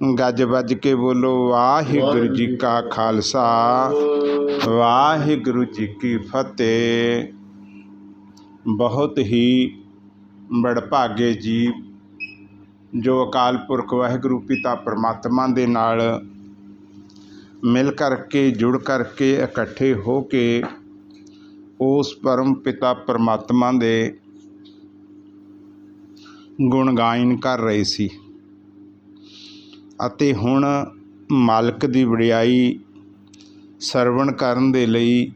गज बज के बोलो वाहिगुरु जी का खालसा वाहिगुरु जी की फतेह। बहुत ही बड़भागे जी जो अकाल पुरख वाहिगुरु पिता परमात्मा दे नाल मिल करके जुड़ करके इकट्ठे हो के उस परम पिता परमात्मा दे गुण गायन कर रहे सी ਅਤੇ ਹੁਣ मालिक ਦੀ ਵਡਿਆਈ ਸਰਵਣ ਕਰਨ ਦੇ ਲਈ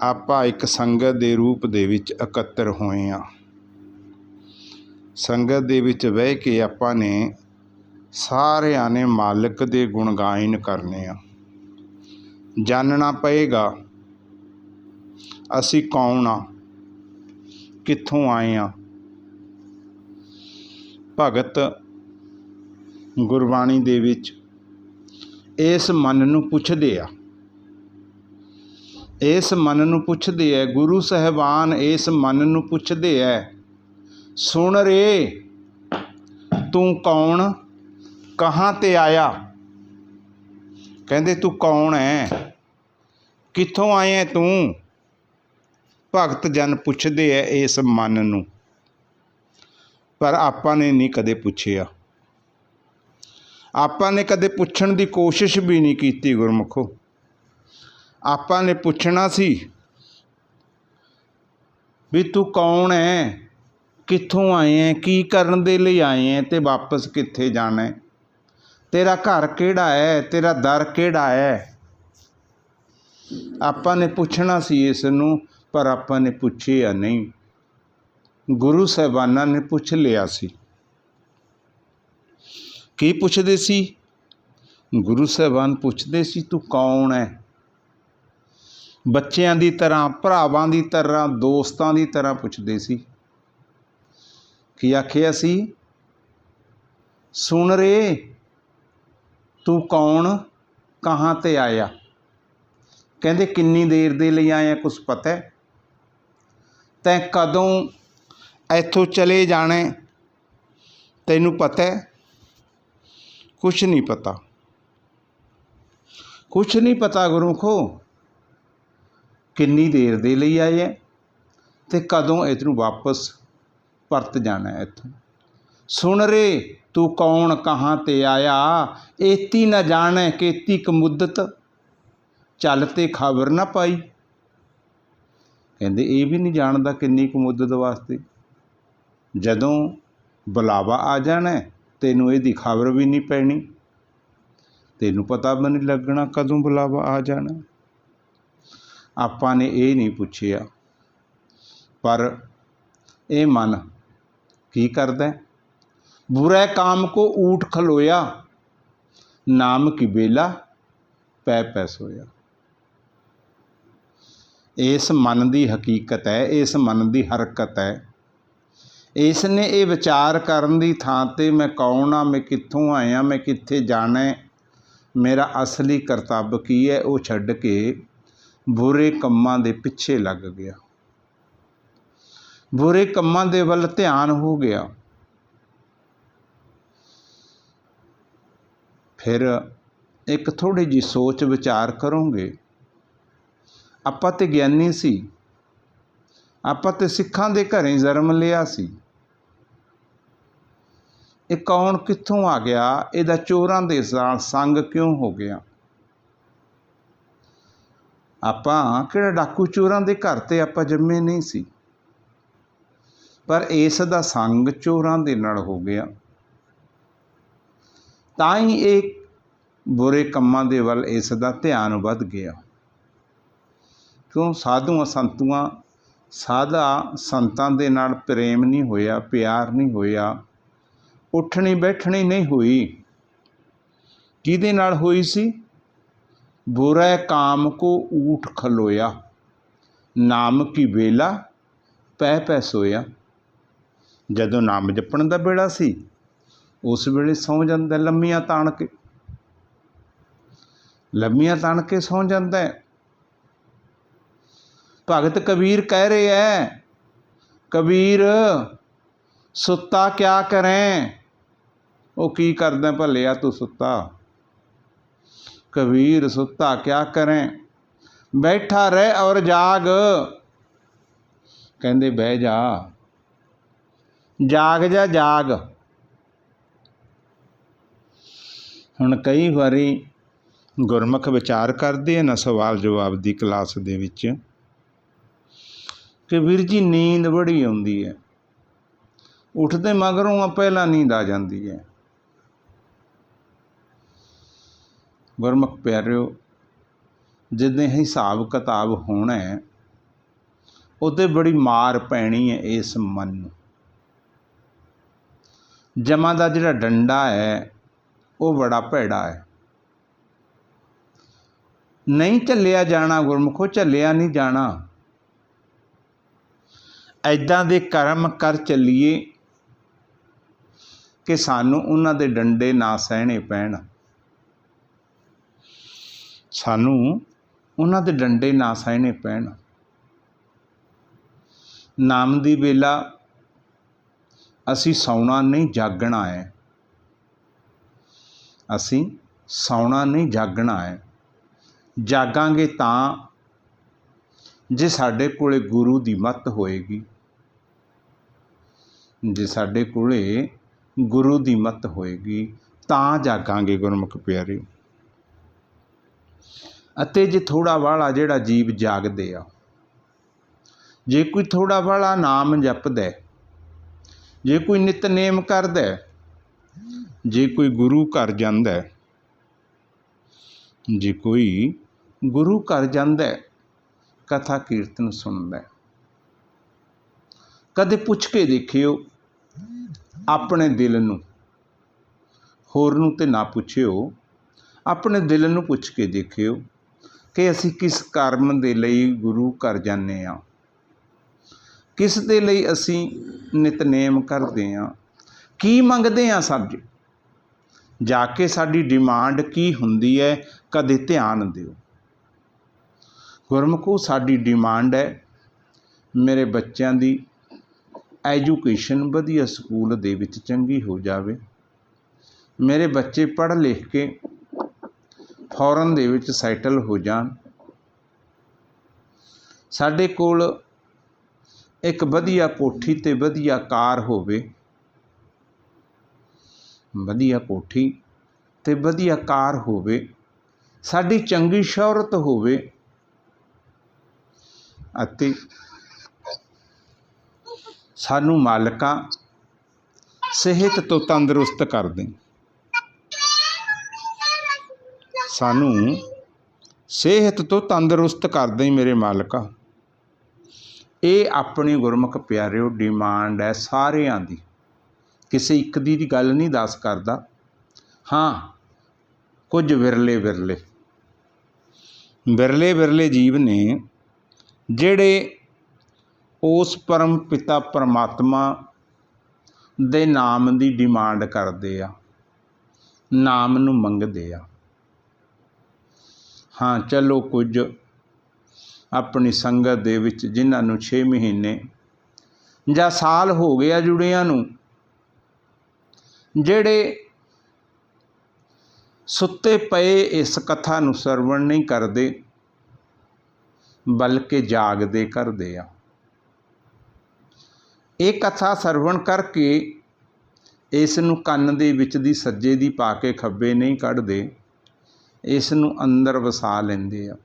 ਆਪਾਂ ਇੱਕ ਸੰਗਤ ਦੇ ਰੂਪ ਦੇ ਵਿੱਚ ਇਕੱਤਰ ਹੋਏ ਹਾਂ। ਸੰਗਤ ਦੇ ਵਿੱਚ ਬਹਿ ਕੇ ਆਪਾਂ ਨੇ ਸਾਰਿਆਂ ਨੇ ਮਾਲਿਕ ਦੇ ਗੁਣ ਗਾਇਨ ਕਰਨੇ ਆ। ਜਾਣਨਾ ਪਏਗਾ ਅਸੀਂ ਕੌਣ ਆ, ਕਿੱਥੋਂ ਆਏ ਆ। ਭਗਤ ਗੁਰਬਾਣੀ ਦੇ ਵਿੱਚ ਇਸ ਮਨ ਨੂੰ ਪੁੱਛਦੇ ਆ, ਇਸ ਮਨ ਨੂੰ ਪੁੱਛਦੇ ਆ। ਗੁਰੂ ਸਾਹਿਬਾਨ ਇਸ ਮਨ ਨੂੰ ਪੁੱਛਦੇ ਆ, ਸੁਣ ਰੇ ਤੂੰ ਕੌਣ, ਕਹਾਂ ਤੇ ਆਇਆ। ਕਹਿੰਦੇ ਤੂੰ ਕੌਣ ਹੈ, ਕਿੱਥੋਂ ਆਇਆ ਤੂੰ। ਭਗਤ ਜਨ ਪੁੱਛਦੇ ਆ ਇਸ ਮਨ ਨੂੰ, ਪਰ ਆਪਾਂ ਨੇ ਨਹੀਂ ਕਦੇ ਪੁੱਛਿਆ। ਆਪਾਂ ਨੇ ਕਦੇ ਪੁੱਛਣ ਦੀ ਕੋਸ਼ਿਸ਼ ਵੀ ਨਹੀਂ ਕੀਤੀ। ਗੁਰਮੁਖੋ ਆਪਾਂ ਨੇ ਪੁੱਛਣਾ ਸੀ ਵੀ ਤੂੰ ਕੌਣ ਹੈ, ਕਿੱਥੋਂ ਆਏ ਹੈ, ਕੀ ਕਰਨ ਦੇ ਲਈ ਆਏ ਹੈ ਤੇ ਵਾਪਸ ਕਿੱਥੇ ਜਾਣਾ ਹੈ। ਤੇਰਾ ਘਰ ਕਿਹੜਾ ਹੈ, ਤੇਰਾ ਦਰ ਕਿਹੜਾ ਹੈ। ਆਪਾਂ ਨੇ ਪੁੱਛਣਾ ਸੀ ਇਸ ਨੂੰ, ਪਰ ਆਪਾਂ ਨੇ ਪੁੱਛਿਆ ਨਹੀਂ। ਗੁਰੂ ਸਾਹਿਬਾਨਾਂ ਨੇ ਪੁੱਛ ਲਿਆ ਸੀ। ਕੀ ਪੁੱਛਦੇ ਸੀ? ਗੁਰੂ ਸਾਹਿਬਾਨ ਪੁੱਛਦੇ ਸੀ ਤੂੰ ਕੌਣ ਹੈ। ਬੱਚਿਆਂ ਦੀ ਤਰ੍ਹਾਂ, ਭਰਾਵਾਂ ਦੀ ਤਰ੍ਹਾਂ, ਦੋਸਤਾਂ ਦੀ ਤਰ੍ਹਾਂ ਪੁੱਛਦੇ ਸੀ। ਕੀ ਆਖਿਆ ਸੀ? ਸੁਣ ਰੇ ਤੂੰ ਕੌਣ, ਕਹਾਂ ਤੇ ਆਇਆ। ਕਹਿੰਦੇ ਕਿੰਨੀ ਦੇਰ ਦੇ ਲਈ ਆਇਆ, ਕੁਛ ਪਤਾ ਹੈ? ਤੈਂ ਕਦੋਂ ਇੱਥੋਂ ਚਲੇ ਜਾਣਾ ਤੈਨੂੰ ਪਤਾ ਹੈ? ਕੁਛ ਨਹੀਂ ਪਤਾ, ਕੁਛ ਨਹੀਂ ਪਤਾ ਗੁਰਮੁਖੋ। ਕਿੰਨੀ ਦੇਰ ਦੇ ਲਈ ਆਏ ਹੈ ਤੇ ਕਦੋਂ ਇੱਧਰੋਂ ਵਾਪਸ ਪਰਤ ਜਾਣਾ ਇੱਥੋਂ। ਸੁਣ ਰੇ ਤੂੰ ਕੌਣ, ਕਹਾਂ ਤੇ ਆਇਆ। ਏਤੀ ਨਾ ਜਾਣੈ ਕੇਤੀ ਕ ਮੁੱਦਤ, ਚੱਲ ਤੇ ਖਬਰ ਨਾ ਪਾਈ। ਕਹਿੰਦੇ ਇਹ ਵੀ ਨਹੀਂ ਜਾਣਦਾ ਕਿੰਨੀ ਕੁ ਮੁੱਦਤ ਵਾਸਤੇ। ਜਦੋਂ ਬੁਲਾਵਾ ਆ ਜਾਣਾ ਤੈਨੂੰ ਇਹਦੀ ਖਬਰ ਵੀ ਨਹੀਂ ਪੈਣੀ, ਤੈਨੂੰ ਪਤਾ ਵੀ ਨਹੀਂ ਲੱਗਣਾ ਕਦੋਂ ਬੁਲਾਵਾ ਆ ਜਾਣਾ। ਆਪਾਂ ਨੇ ਇਹ ਨਹੀਂ ਪੁੱਛਿਆ, ਪਰ ਇਹ ਮਨ ਕੀ ਕਰਦਾ? ਬੁਰੇ ਕਾਮ ਕੋ ਊਠ ਖਲੋਇਆ, ਨਾਮ ਕੀ ਬੇਲਾ ਪੈ ਪੈ ਸੋਇਆ। ਇਸ ਮਨ ਦੀ ਹਕੀਕਤ ਹੈ, ਇਸ ਮਨ ਦੀ ਹਰਕਤ ਹੈ। ਇਸ ਨੇ ਇਹ ਵਿਚਾਰ ਕਰਨ ਦੀ ਥਾਂ 'ਤੇ ਮੈਂ ਕੌਣ ਹਾਂ, ਮੈਂ ਕਿੱਥੋਂ ਆਇਆ, ਮੈਂ ਕਿੱਥੇ ਜਾਣਾ, ਮੇਰਾ ਅਸਲੀ ਕਰਤੱਵ ਕੀ ਹੈ, ਉਹ ਛੱਡ ਕੇ ਬੁਰੇ ਕੰਮਾਂ ਦੇ ਪਿੱਛੇ ਲੱਗ ਗਿਆ। ਬੁਰੇ ਕੰਮਾਂ ਦੇ ਵੱਲ ਧਿਆਨ ਹੋ ਗਿਆ। ਫਿਰ ਇੱਕ ਥੋੜ੍ਹੀ ਜਿਹੀ ਸੋਚ ਵਿਚਾਰ ਕਰੋਗੇ। ਆਪਾਂ ਤੇ ਗਿਆਨੀ ਸੀ, ਆਪਾਂ ਤੇ ਸਿੱਖਾਂ ਦੇ ਘਰੇ ਜਨਮ ਲਿਆ ਸੀ। ਇਹ ਕੌਣ ਕਿੱਥੋਂ ਆ ਗਿਆ, ਇਹਦਾ ਚੋਰਾਂ ਦੇ ਨਾਲ ਸੰਗ ਕਿਉਂ ਹੋ ਗਿਆ। ਆਪਾਂ ਕਿਹੜਾ ਡਾਕੂ ਚੋਰਾਂ ਦੇ ਘਰ ਤੇ ਆਪਾਂ ਜੰਮੇ ਨਹੀਂ ਸੀ, ਪਰ ਇਸ ਦਾ ਸੰਗ ਚੋਰਾਂ ਦੇ ਨਾਲ ਹੋ ਗਿਆ। ਤਾਂ ਹੀ ਇਹ ਬੁਰੇ ਕੰਮਾਂ ਦੇ ਵੱਲ ਇਸ ਦਾ ਧਿਆਨ ਵੱਧ ਗਿਆ। ਕਿਉਂ? ਸਾਧੂਆਂ ਸੰਤੂਆਂ ਸਾਧਾ ਸੰਤਾਂ ਦੇ ਨਾਲ ਪ੍ਰੇਮ ਨਹੀਂ ਹੋਇਆ, ਪਿਆਰ ਨਹੀਂ ਹੋਇਆ, ਉੱਠਣੀ ਬੈਠਣੀ ਨਹੀਂ ਹੋਈ। ਕਿਹਦੇ ਨਾਲ ਹੋਈ ਸੀ? ਬੁਰੇ ਕਾਮ ਕੋ ਊਠ ਖਲੋਇਆ, ਨਾਮ ਕੀ ਵੇਲਾ ਪੈ ਪੈ ਸੋਇਆ। ਜਦੋਂ ਨਾਮ ਜਪਣ ਦਾ ਵੇਲਾ ਸੀ ਉਸ ਵੇਲੇ ਸੌਂ ਜਾਂਦਾ, ਲੰਮੀਆਂ ਤਾਣ ਕੇ, ਲੰਮੀਆਂ ਤਾਣ ਕੇ ਸੌਂ ਜਾਂਦਾ। ਭਗਤ ਕਬੀਰ ਕਹਿ ਰਹੇ ਹੈ, ਕਬੀਰ ਸੁੱਤਾ ਕਿਆ ਕਰੇ, ਉਹ ਕੀ ਕਰਦਾ ਭਲਿਆ ਤੂੰ ਸੁੱਤਾ। कबीर सुता क्या करें, बैठा रह और जाग। कहते बह जा, जाग जा जाग। हुण कई वारी गुरमुख विचार करते हैं ना सवाल जवाब की क्लास दे विच कि वीर जी नींद बड़ी आउंदी है, उठते मगरों पहला नींद आ जाती है। गुरमुख प्यारिओ, जिद्दां हिसाब किताब होना है उत्ते बड़ी मार पैनी है इस मन नूं। जमा दा जिहड़ा डंडा है वो बड़ा भैड़ा है, नहीं झल्लिया जाना गुरमुखो, झल्लिया नहीं जाना। ऐदां दे कर्म कर चलीए कि सानू उन्हां दे डंडे ना सहने पैण, सानू उन्हां दे डंडे ना सहने पैण। नाम दी वेला असी सौना नहीं जागना है, असी सौना नहीं जागना है। जागांगे तां जे साडे कोले गुरु दी मत होएगी, जे साडे कोले गुरु दी मत होएगी तां जागांगे गुरमुख प्यारिओ। अते जे थोड़ा वाला जिहड़ा जीव जागदे आ, जे कोई थोड़ा वाला नाम जपदा, जे कोई नितनेम करदा, जे कोई गुरु घर जांदा, जे कोई गुरु घर जांदा, कथा कीर्तन सुनदा, कदे पुछ के देखियो अपने दिल नूं, होर नूं ते ना पुछियो, अपने दिल नूं पुछ के देखियो कि असी किस कर्म दे लई गुरु घर जाने आ, किस दे लई असी नितनेम करदे आ, की मंगदे आ। साडी जाके साडी डिमांड की हुंदी है, कदे ध्यान दिओ। गुरमुखो, साडी डिमांड है मेरे बच्चों की एजुकेशन वधिया स्कूल दे विच चंगी हो जावे, मेरे बच्चे पढ़ लिख के फॉरन दे विच सैटल हो जान, साडे कोल एक वधिया कोठी ते वधिया कार होवे, वधिया कोठी ते वधिया कार होवे, साडी चंगी शोहरत होवे, अते सानू मालका सेहत तो तंदरुस्त कर दें, सानू सेहत तो तंदरुस्त कर दें मेरे मालका। ये अपनी गुरमुख प्यारिओ डिमांड है सारियां दी, किसी एक दी गल नहीं दस करदा। हाँ, कुछ विरले विरले विरले विरले जीव ने जिहड़े उस परम पिता परमात्मा दे नाम दी डिमांड करदे आ, नाम नूं मंगदे आ। हाँ, चलो कुछ अपनी संगत दे विच जिन्हां नूं 6 महीने जां साल हो गया जुड़ियां नूं, जिहड़े सुत्ते पए इस कथा नूं सरवण नहीं करदे बल्कि जागदे करदे आ। ये कथा सरवण करके इस नूं कन्न दे विच दी सज्जे दी पा के खब्बे नहीं कढ़दे, इस नूं अंदर वसा लैंदे आ।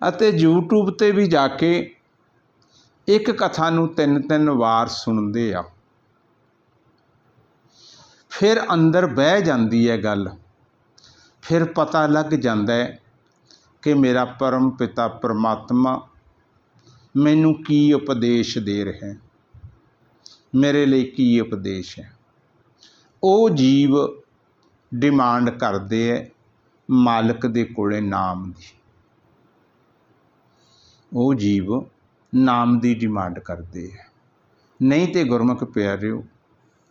अते यूट्यूब ते भी जाके एक कथा नूं 3-3 वार सुनदे आ, फिर अंदर बह जाती है गल, फिर पता लग जाता है कि मेरा परम पिता परमात्मा मैनू की उपदेश दे रहा है, मेरे लिए की उपदेश है। वो जीव डिमांड करते है मालिक दे कोले नाम दी, वो जीव नाम दी डिमांड करते हैं। नहीं तो गुरमुख प्यारिओ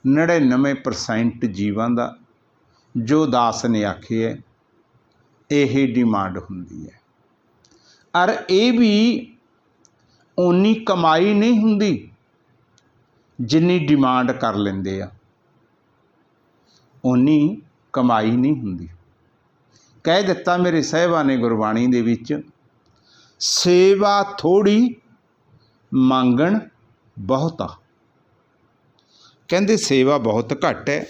99% जीवां दा जो दास ने आखे है यही डिमांड हुंदी है। और ये भी उन्नी कमाई नहीं हुंदी जिन्नी डिमांड कर लेंदे आ। उन्नी कमाई नहीं हुंदी। कह दिता मेरे साहिबा ने गुरबाणी दे विच, सेवा थोड़ी मंगण बहुता। कहंदे सेवा बहुत घट है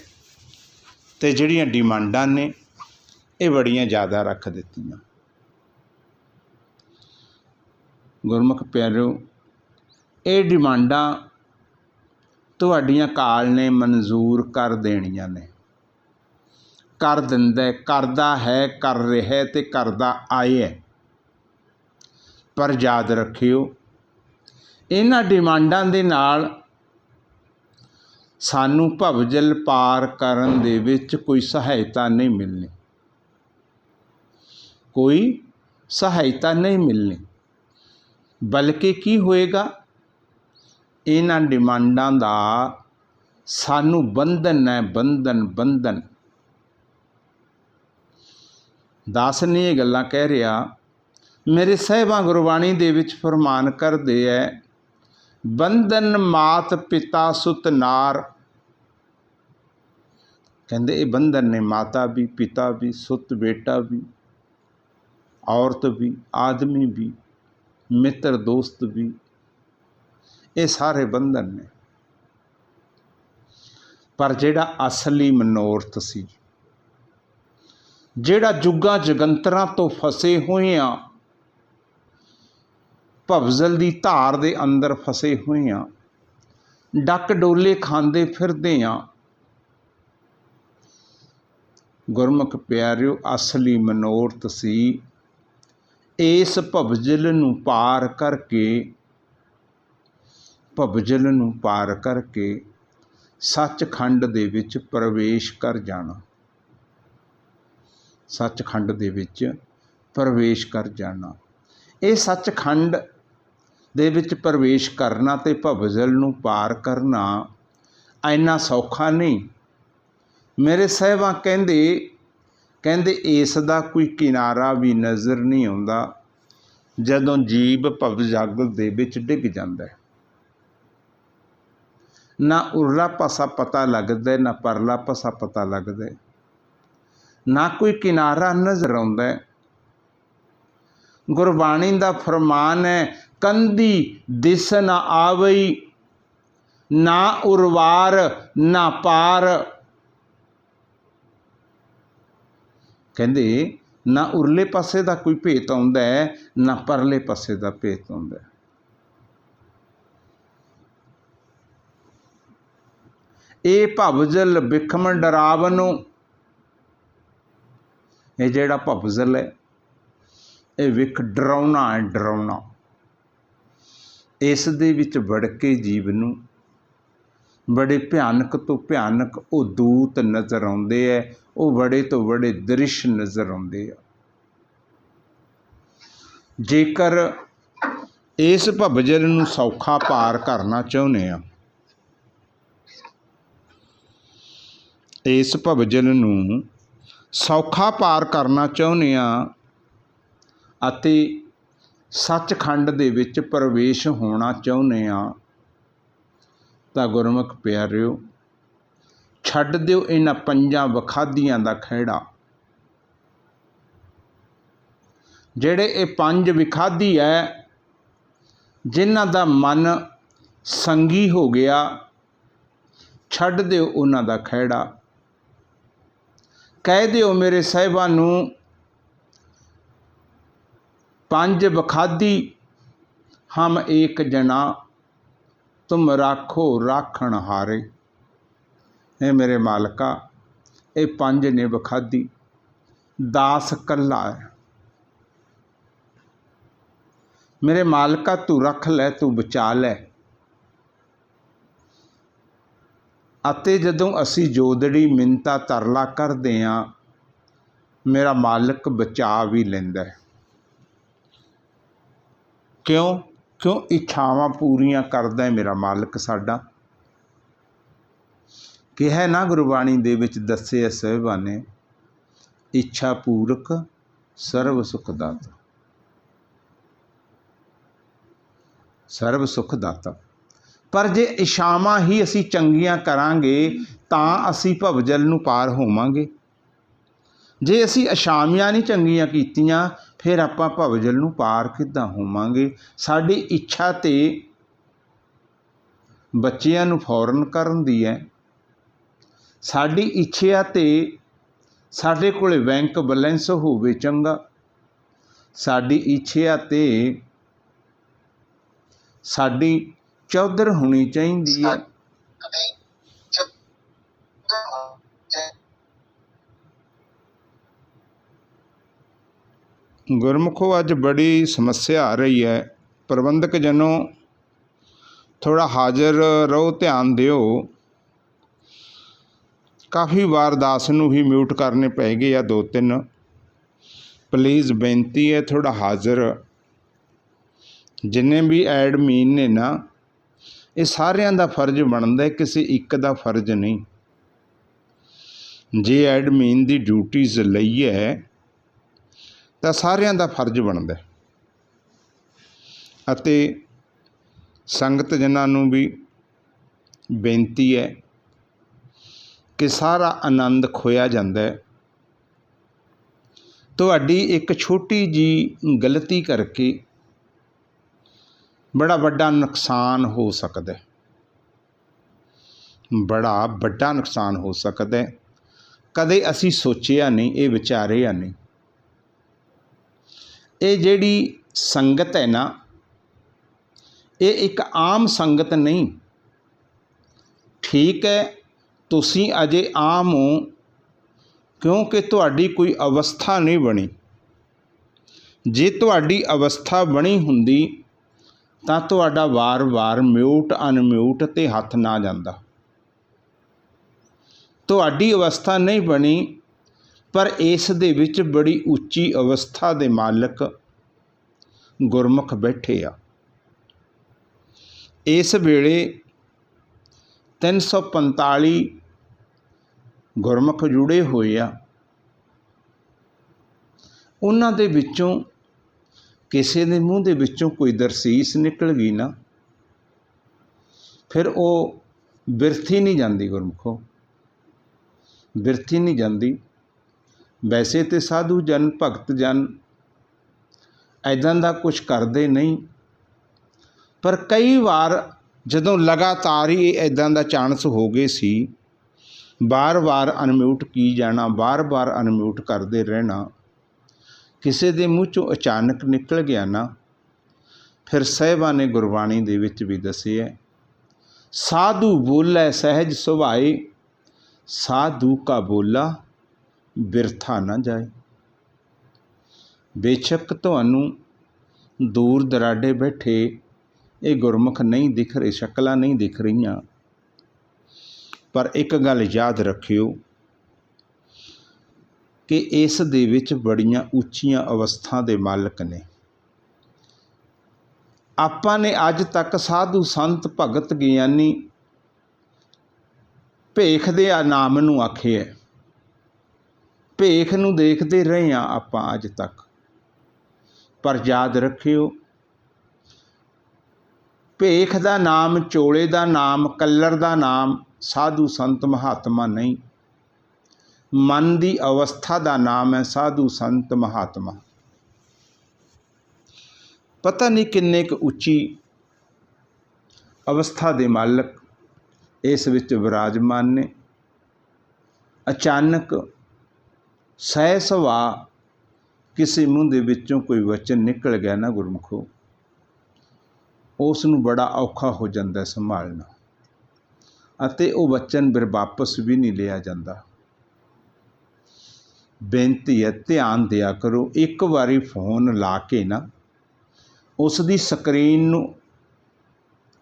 ते जिहड़ियां डिमांडां ने ये बड़ियां ज़्यादा रख दित्तियां। गुरमुख प्यारिओ, ये डिमांडां तुहाडियां काल ने मंजूर कर देणियां ने, कर दिंदा है, करदा है, कर रहा है ते करदा आया। पर याद रखियो, इन्हां डिमांडां दे नाल सानू भवजल पार करन दे विच कोई सहायता नहीं मिलनी, कोई सहायता नहीं मिलनी। बल्कि की होएगा, इन्हां डिमांडां दा सानू बंधन है, बंधन बंधन। दास ने ये गल्लां कह रहा, मेरे साहिबां गुरबाणी दे विच फरमान करदे है, बंधन मात पिता सुत नार। कहंदे ये बंधन ने माता भी, पिता भी, सुत बेटा भी, औरत भी, आदमी भी, मित्र दोस्त भी, ये सारे बंधन ने। पर जिहड़ा असली मनोरथ सी, जिहड़ा जुगां जगंतरां तो फसे हुए आ, भवजल दी धार दे अंदर फसे हुए आ, डक डोले खांदे फिरदे आ। गुरमुख प्यारिओ, असली मनोरथ सी इस भवजल नूं पार करके, भवजल नूं पार करके सचखंड दे विच प्रवेश कर जाना, सचखंड दे विच प्रवेश कर जाना। ये सचखंड दे विच प्रवेश करना ते भवजल नूं पार करना इन्ना सौखा नहीं। मेरे साहिबां कहंदे कहंदे इस दा कोई किनारा भी नज़र नहीं आउंदा जदों जीव भवजल दे विच डिग जांदा है। ना उरला पासा पता लगदा है, ना परला पासा पता लगदा है, ना कोई किनारा नज़र आउंदा है। गुरबाणी दा फरमान है, कंधी दिस न आवई, ना उरवार ना पार। कहंदे ना उरले पासे दा कोई भेत आउंदा है, ना परले पासे दा भेत आउंदा है। ये भवजल बिखम डरावनो, ये जिहड़ा भवजल है ये विख डराउना है, डराउना। इस दे विच वड़ के जीव नूं बड़े भयानक तो भयानक वो दूत नज़र आउंदे है, वो बड़े तो बड़े दृश्य नज़र आउंदे आ। जेकर इस भवजल नूं सौखा पार करना चाहुंदे आ, इस भवजल नूं सौखा पार करना चाहुंदे आ अते सचखंड दे विच प्रवेश होना चाहुंदे आ, तां गुरमुख प्यारिओ छड्ड दिओ इन्हां पंजां वखादियां दा खैड़ा। जिहड़े ये पंज विखादी है, जिन्हां दा मन संगी हो गया, छड्ड दिओ उन्हां दा खैड़ा। कह दिओ मेरे साहिबां नूं, पंज बखादी हम एक जना, तुम राखो राखण हारे। हे मेरे मालका, ये पंज ने बखादी, दास कल्ला है। मेरे मालका तू रख लै, तू बचा लै। अते जदों असी जोदड़ी मिन्नता तरला करदे आ, मेरा मालिक बचा भी लैंदा है। क्यों क्यों इच्छावां पूरियां करदा है मेरा मालिक साडा। कहा ना गुरबाणी दे विच दस्सिया साहिबां ने, इच्छा पूरक सर्व सुख दाता, सर्व सुख दाता। पर जे इछावां ही असीं चंगीਆਂ ਕਰਾਂਗੇ ਤਾਂ ਅਸੀਂ ਭਵਜਲ ਨੂੰ ਪਾਰ ਹੋਵਾਂਗੇ। ਜੇ ਅਸੀਂ ਇਛਾਵਾਂ ਨਹੀਂ ਚੰਗੀਆਂ ਕੀਤੀਆਂ ਫਿਰ ਆਪਾਂ ਭਵਜਲ ਨੂੰ ਪਾਰ ਕਿੱਦਾਂ ਹੋਵਾਂਗੇ। ਸਾਡੀ ਇੱਛਾ ਤੇ ਬੱਚਿਆਂ ਨੂੰ ਫੌਰਨ ਕਰਨ ਦੀ ਹੈ। ਸਾਡੀ ਇੱਛਾ ਤੇ ਸਾਡੇ ਕੋਲ ਬੈਂਕ ਬੈਲੈਂਸ ਹੋਵੇ ਚੰਗਾ। ਸਾਡੀ ਇੱਛਾ ਤੇ ਸਾਡੀ ਚੌਧਰ ਹੋਣੀ ਚਾਹੀਦੀ ਹੈ। ਗੁਰਮੁਖੋ ਅੱਜ ਬੜੀ ਸਮੱਸਿਆ ਆ ਰਹੀ ਹੈ। ਪ੍ਰਬੰਧਕ ਜਨੋ ਥੋੜਾ ਹਾਜ਼ਰ ਰਹੋ, ਧਿਆਨ ਦਿਓ। ਕਾਫੀ ਵਾਰ ਦਾਸ ਨੂੰ ਹੀ ਮਿਊਟ ਕਰਨੇ ਪੈ ਗਏ ਆ 2-3। ਪਲੀਜ਼ ਬੇਨਤੀ ਹੈ ਥੋੜਾ ਹਾਜ਼ਰ। ਜਿੰਨੇ ਵੀ ਐਡਮੀਨ ਨੇ ਨਾ ਇਹ ਸਾਰਿਆਂ ਦਾ ਫਰਜ਼ ਬਣਦਾ, ਕਿਸੇ ਇੱਕ ਦਾ ਫਰਜ਼ ਨਹੀਂ। ਜੇ ਐਡਮੀਨ ਦੀ ਡਿਊਟੀਜ਼ ਲਈ ਹੈ ਤਾਂ ਸਾਰਿਆਂ ਦਾ ਫਰਜ਼ ਬਣਦਾ। ਅਤੇ ਸੰਗਤ ਜਨਾਂ ਨੂੰ ਵੀ ਬੇਨਤੀ ਹੈ ਕਿ ਸਾਰਾ ਆਨੰਦ ਖੋਇਆ ਜਾਂਦਾ ਹੈ। ਤੁਹਾਡੀ ਇੱਕ ਛੋਟੀ ਜਿਹੀ ਗਲਤੀ ਕਰਕੇ ਬੜਾ ਵੱਡਾ ਨੁਕਸਾਨ ਹੋ ਸਕਦਾ, ਬੜਾ ਵੱਡਾ ਨੁਕਸਾਨ ਹੋ ਸਕਦਾ। ਕਦੇ ਅਸੀਂ ਸੋਚਿਆ ਨਹੀਂ, ਇਹ ਵਿਚਾਰਿਆ ਨਹੀਂ। ਇਹ ਜਿਹੜੀ ਸੰਗਤ ਹੈ ਨਾ, ਇਹ ਇੱਕ ਆਮ ਸੰਗਤ ਨਹੀਂ। ਠੀਕ ਹੈ ਤੁਸੀਂ ਅਜੇ ਆਮ ਹੋ ਕਿਉਂਕਿ ਤੁਹਾਡੀ ਕੋਈ ਅਵਸਥਾ ਨਹੀਂ ਬਣੀ। ਜੇ ਤੁਹਾਡੀ ਅਵਸਥਾ ਬਣੀ ਹੁੰਦੀ ਤਾਂ ਤੁਹਾਡਾ ਵਾਰ-ਵਾਰ ਮਿਊਟ ਅਨਮਿਊਟ 'ਤੇ ਹੱਥ ਨਾ ਜਾਂਦਾ। ਤੁਹਾਡੀ ਅਵਸਥਾ ਨਹੀਂ ਬਣੀ, ਪਰ ਇਸ ਦੇ ਵਿੱਚ ਬੜੀ ਉੱਚੀ ਅਵਸਥਾ ਦੇ ਮਾਲਕ ਗੁਰਮੁਖ ਬੈਠੇ ਆ। ਇਸ ਵੇਲੇ 345 ਗੁਰਮੁਖ ਜੁੜੇ ਹੋਏ ਆ। ਉਹਨਾਂ ਦੇ ਵਿੱਚੋਂ ਕਿਸੇ ਦੇ ਮੂੰਹ ਦੇ ਵਿੱਚੋਂ ਕੋਈ ਦਰਸੀਸ ਨਿਕਲ ਗਈ ਨਾ, ਫਿਰ ਉਹ ਬਿਰਥੀ ਨਹੀਂ ਜਾਂਦੀ ਗੁਰਮੁਖੋ, ਬਿਰਥੀ ਨਹੀਂ ਜਾਂਦੀ। ਵੈਸੇ ਤੇ ਸਾਧੂ ਜਨ ਭਗਤ ਜਨ ਇੱਦਾਂ ਦਾ ਕੁਛ ਕਰਦੇ ਨਹੀਂ, ਪਰ ਕਈ ਵਾਰ ਜਦੋਂ ਲਗਾਤਾਰ ਹੀ ਇੱਦਾਂ ਦਾ ਚਾਂਸ ਹੋ ਗਏ ਸੀ, ਬਾਰ-ਬਾਰ ਅਨਮਿਊਟ ਕੀ ਜਾਣਾ, ਬਾਰ-ਬਾਰ ਅਨਮਿਊਟ ਕਰਦੇ ਰਹਿਣਾ, ਕਿਸੇ ਦੇ ਮੂੰਹ 'ਚੋਂ ਅਚਾਨਕ ਨਿਕਲ ਗਿਆ ਨਾ, ਫਿਰ ਸਾਹਿਬਾਂ ਨੇ ਗੁਰਬਾਣੀ ਦੇ ਵਿੱਚ ਵੀ ਦੱਸਿਆ, ਸਾਧੂ ਬੋਲੇ ਸਹਿਜ ਸੁਭਾਏ, ਸਾਧੂ ਕਾ ਬੋਲਾ ਬਿਰਥਾ ਨਾ ਜਾਏ। ਬੇਸ਼ੱਕ ਤੁਹਾਨੂੰ ਦੂਰ ਦਰਾਡੇ ਬੈਠੇ ਇਹ ਗੁਰਮੁਖ ਨਹੀਂ ਦਿਖ ਰਹੇ, ਸ਼ਕਲਾਂ ਨਹੀਂ ਦਿਖ ਰਹੀਆਂ, ਪਰ ਇੱਕ ਗੱਲ ਯਾਦ ਰੱਖਿਓ ਕਿ ਇਸ ਦੇ ਵਿੱਚ ਬੜੀਆਂ ਉੱਚੀਆਂ ਅਵਸਥਾ ਦੇ ਮਾਲਕ ਨੇ। ਆਪਾਂ ਨੇ ਅੱਜ ਤੱਕ ਸਾਧੂ ਸੰਤ ਭਗਤ ਗਿਆਨੀ ਭੇਖ ਦੇ ਨਾਮ ਨੂੰ ਆਖਿਆ, ਭੇਖ ਨੂੰ ਦੇਖਦੇ ਰਹੇ ਹਾਂ ਆਪਾਂ ਅੱਜ ਤੱਕ। ਪਰ ਯਾਦ ਰੱਖਿਓ ਭੇਖ ਦਾ ਨਾਮ, ਚੋਲੇ ਦਾ ਨਾਮ, ਕੱਲਰ ਦਾ ਨਾਮ ਸਾਧੂ ਸੰਤ ਮਹਾਤਮਾ ਨਹੀਂ। ਮਨ ਦੀ ਅਵਸਥਾ ਦਾ ਨਾਮ ਹੈ ਸਾਧੂ ਸੰਤ ਮਹਾਤਮਾ। ਪਤਾ ਨਹੀਂ ਕਿੰਨੇ ਕੁ ਉੱਚੀ ਅਵਸਥਾ ਦੇ ਮਾਲਕ ਇਸ ਵਿੱਚ ਵਿਰਾਜਮਾਨ ਨੇ। ਅਚਾਨਕ ਸਹਿ ਸੁਭਾਅ ਕਿਸੇ ਮੂੰਹ ਦੇ ਵਿੱਚੋਂ ਕੋਈ ਵਚਨ ਨਿਕਲ ਗਿਆ ਨਾ ਗੁਰਮੁਖੋ, ਉਸ ਨੂੰ ਬੜਾ ਔਖਾ ਹੋ ਜਾਂਦਾ ਸੰਭਾਲਣਾ, ਅਤੇ ਉਹ ਵਚਨ ਫਿਰ ਵਾਪਸ ਵੀ ਨਹੀਂ ਲਿਆ ਜਾਂਦਾ। ਬੇਨਤੀ ਹੈ ਧਿਆਨ ਦਿਆ ਕਰੋ। ਇੱਕ ਵਾਰੀ ਫੋਨ ਲਾ ਕੇ ਨਾ ਉਸ ਦੀ ਸਕਰੀਨ ਨੂੰ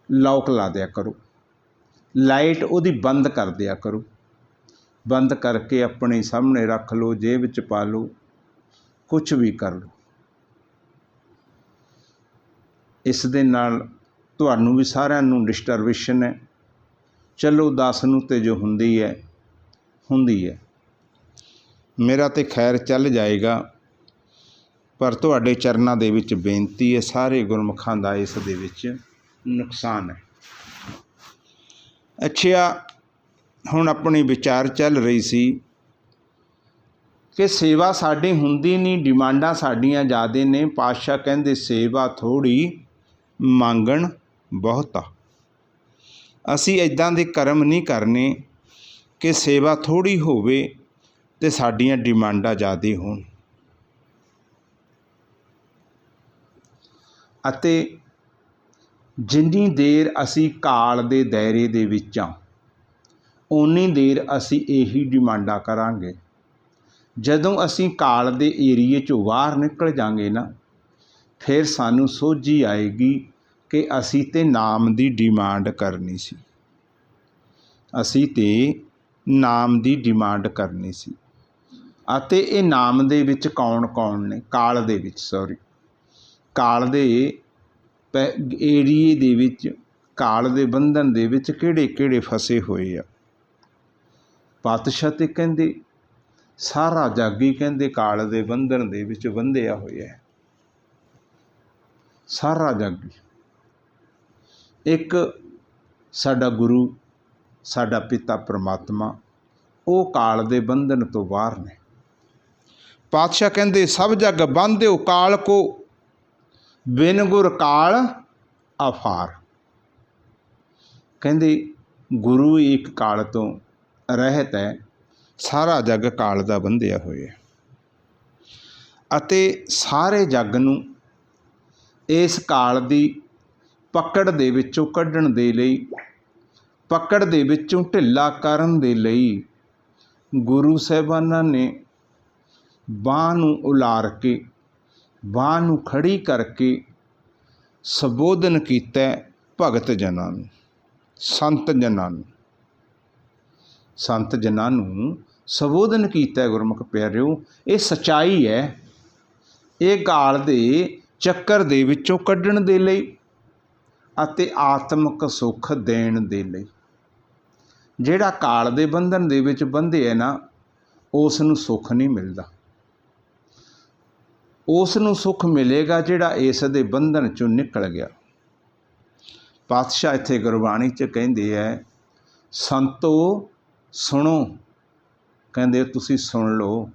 ਲੌਕ ਲਾ ਦਿਆ ਕਰੋ, ਲਾਈਟ ਉਹਦੀ ਬੰਦ ਕਰ ਦਿਆ ਕਰੋ। ਬੰਦ ਕਰਕੇ ਆਪਣੇ ਸਾਹਮਣੇ ਰੱਖ ਲਓ, ਜੇਬ 'ਚ ਪਾ ਲਓ, ਕੁਛ ਵੀ ਕਰ ਲਓ। ਇਸ ਦੇ ਨਾਲ ਤੁਹਾਨੂੰ ਵੀ ਸਾਰਿਆਂ ਨੂੰ ਡਿਸਟਰਬੇਸ਼ਨ ਹੈ। ਚਲੋ ਦਾਸ ਨੂੰ ਤੇ ਜੋ ਹੁੰਦੀ ਹੈ ਹੁੰਦੀ ਹੈ, ਮੇਰਾ ਤੇ ਖੈਰ ਚੱਲ ਜਾਏਗਾ, ਪਰ ਤੁਹਾਡੇ ਚਰਨਾਂ ਦੇ ਵਿੱਚ ਬੇਨਤੀ ਹੈ, ਸਾਰੇ ਗੁਰਮੁਖਾਂ ਦਾ ਇਸ ਦੇ ਵਿੱਚ ਨੁਕਸਾਨ ਹੈ। ਅੱਛਾ, ਹੁਣ ਆਪਣੀ ਵਿਚਾਰ ਚੱਲ ਰਹੀ ਸੀ ਕਿ ਸੇਵਾ ਸਾਡੀ ਹੁੰਦੀ ਨਹੀਂ, ਡਿਮਾਂਡਾਂ ਸਾਡੀਆਂ ਜ਼ਿਆਦੇ ਨੇ। ਪਾਤਸ਼ਾਹ ਕਹਿੰਦੇ ਸੇਵਾ ਥੋੜ੍ਹੀ, ਮੰਗਣ ਬਹੁਤਾ। ਅਸੀਂ ਇੱਦਾਂ ਦੇ ਕਰਮ ਨਹੀਂ ਕਰਨੇ ਕਿ ਸੇਵਾ ਥੋੜ੍ਹੀ ਹੋਵੇ ਅਤੇ ਸਾਡੀਆਂ ਡਿਮਾਂਡਾਂ ਜ਼ਿਆਦਾ ਹੋਣ। ਅਤੇ ਜਿੰਨੀ ਦੇਰ ਅਸੀਂ ਕਾਲ ਦੇ ਦਾਇਰੇ ਦੇ ਵਿੱਚ ਹਾਂ, ਓਨੀ ਦੇਰ ਅਸੀਂ ਇਹੀ ਡਿਮਾਂਡਾਂ ਕਰਾਂਗੇ। ਜਦੋਂ ਅਸੀਂ ਕਾਲ ਦੇ ਏਰੀਏ 'ਚੋਂ ਬਾਹਰ ਨਿਕਲ ਜਾਂਗੇ ਨਾ, ਫਿਰ ਸਾਨੂੰ ਸੋਝੀ ਆਏਗੀ ਕਿ ਅਸੀਂ ਤਾਂ ਨਾਮ ਦੀ ਡਿਮਾਂਡ ਕਰਨੀ ਸੀ। ਅਸੀਂ ਤਾਂ ਨਾਮ ਦੀ ਡਿਮਾਂਡ ਕਰਨੀ ਸੀ। ਅਤੇ ਇਹ ਨਾਮ ਦੇ ਵਿੱਚ ਕੌਣ ਕੌਣ ਨੇ? ਕਾਲ ਦੇ ਵਿੱਚ, ਕਾਲ ਦੇ ਏਰੀਏ ਦੇ ਵਿੱਚ, ਕਾਲ ਦੇ ਬੰਧਨ ਦੇ ਵਿੱਚ ਕਿਹੜੇ ਕਿਹੜੇ ਫਸੇ ਹੋਏ ਆ। ਪਾਤਸ਼ਾਹ ਤੇ ਕਹਿੰਦੇ ਸਾਰਾ ਜੱਗ ਹੀ ਕਹਿੰਦੇ ਕਾਲ ਦੇ ਬੰਧਨ ਦੇ ਵਿੱਚ ਬੰਧਿਆ ਹੋਇਆ ਹੈ। ਸਾਰਾ ਜੱਗ। ਇੱਕ ਸਾਡਾ ਗੁਰੂ, ਸਾਡਾ ਪਿਤਾ ਪਰਮਾਤਮਾ, ਉਹ ਕਾਲ ਦੇ ਬੰਧਨ ਤੋਂ ਬਾਹਰ ਨੇ। ਪਾਤਸ਼ਾਹ ਕਹਿੰਦੇ ਸਭ ਜੱਗ ਬੰਧਿਓ ਕਾਲ ਕੋ, ਬਿਨ ਗੁਰ ਕਾਲ ਅਫਾਰ। ਕਹਿੰਦੇ ਗੁਰੂ ਇੱਕ ਕਾਲ ਤੋਂ ਰਹਿਤ ਹੈ, ਸਾਰਾ ਜੱਗ ਕਾਲ ਦਾ ਬੰਧਿਆ ਹੋਇਆ। ਅਤੇ ਸਾਰੇ ਜੱਗ ਨੂੰ ਇਸ ਕਾਲ ਦੀ ਪਕੜ ਦੇ ਵਿੱਚੋਂ ਕੱਢਣ ਦੇ ਲਈ, ਪਕੜ ਦੇ ਵਿੱਚੋਂ ਢਿੱਲਾ ਕਰਨ ਦੇ ਲਈ ਗੁਰੂ ਸਾਹਿਬਾਨਾਂ ਨੇ ਬਾਂਹ ਨੂੰ ਉਲਾਰ ਕੇ, ਬਾਂਹ ਨੂੰ ਖੜੀ ਕਰਕੇ ਸੰਬੋਧਨ ਕੀਤਾ ਭਗਤ ਜਨਾਂ ਨੂੰ, ਸੰਤ ਜਨਾਂ ਨੂੰ। ਸੰਤ ਜਨਾਂ ਨੂੰ ਸੰਬੋਧਨ ਕੀਤਾ ਗੁਰਮੁਖ ਪਿਆਰਿਓ। ਇਹ ਸੱਚਾਈ ਹੈ। ਇਹ ਕਾਲ ਦੇ ਚੱਕਰ ਦੇ ਵਿੱਚੋਂ ਕੱਢਣ ਦੇ ਲਈ ਅਤੇ ਆਤਮਿਕ ਸੁੱਖ ਦੇਣ ਦੇ ਲਈ। ਜਿਹੜਾ ਕਾਲ ਦੇ ਬੰਧਨ ਦੇ ਵਿੱਚ ਬੰਧਿਆ ਨਾ, ਉਸ ਨੂੰ ਸੁੱਖ ਨਹੀਂ ਮਿਲਦਾ। ਉਸ ਨੂੰ ਸੁੱਖ ਮਿਲੇਗਾ ਜਿਹੜਾ ਇਸ ਦੇ ਬੰਧਨ 'ਚੋਂ ਨਿਕਲ ਗਿਆ। ਪਾਤਸ਼ਾਹ ਇੱਥੇ ਗੁਰਬਾਣੀ 'ਚ ਕਹਿੰਦੇ ਹੈ, ਸੰਤੋ ਸੁਣੋ। ਕਹਿੰਦੇ ਤੁਸੀਂ ਸੁਣ ਲਓ।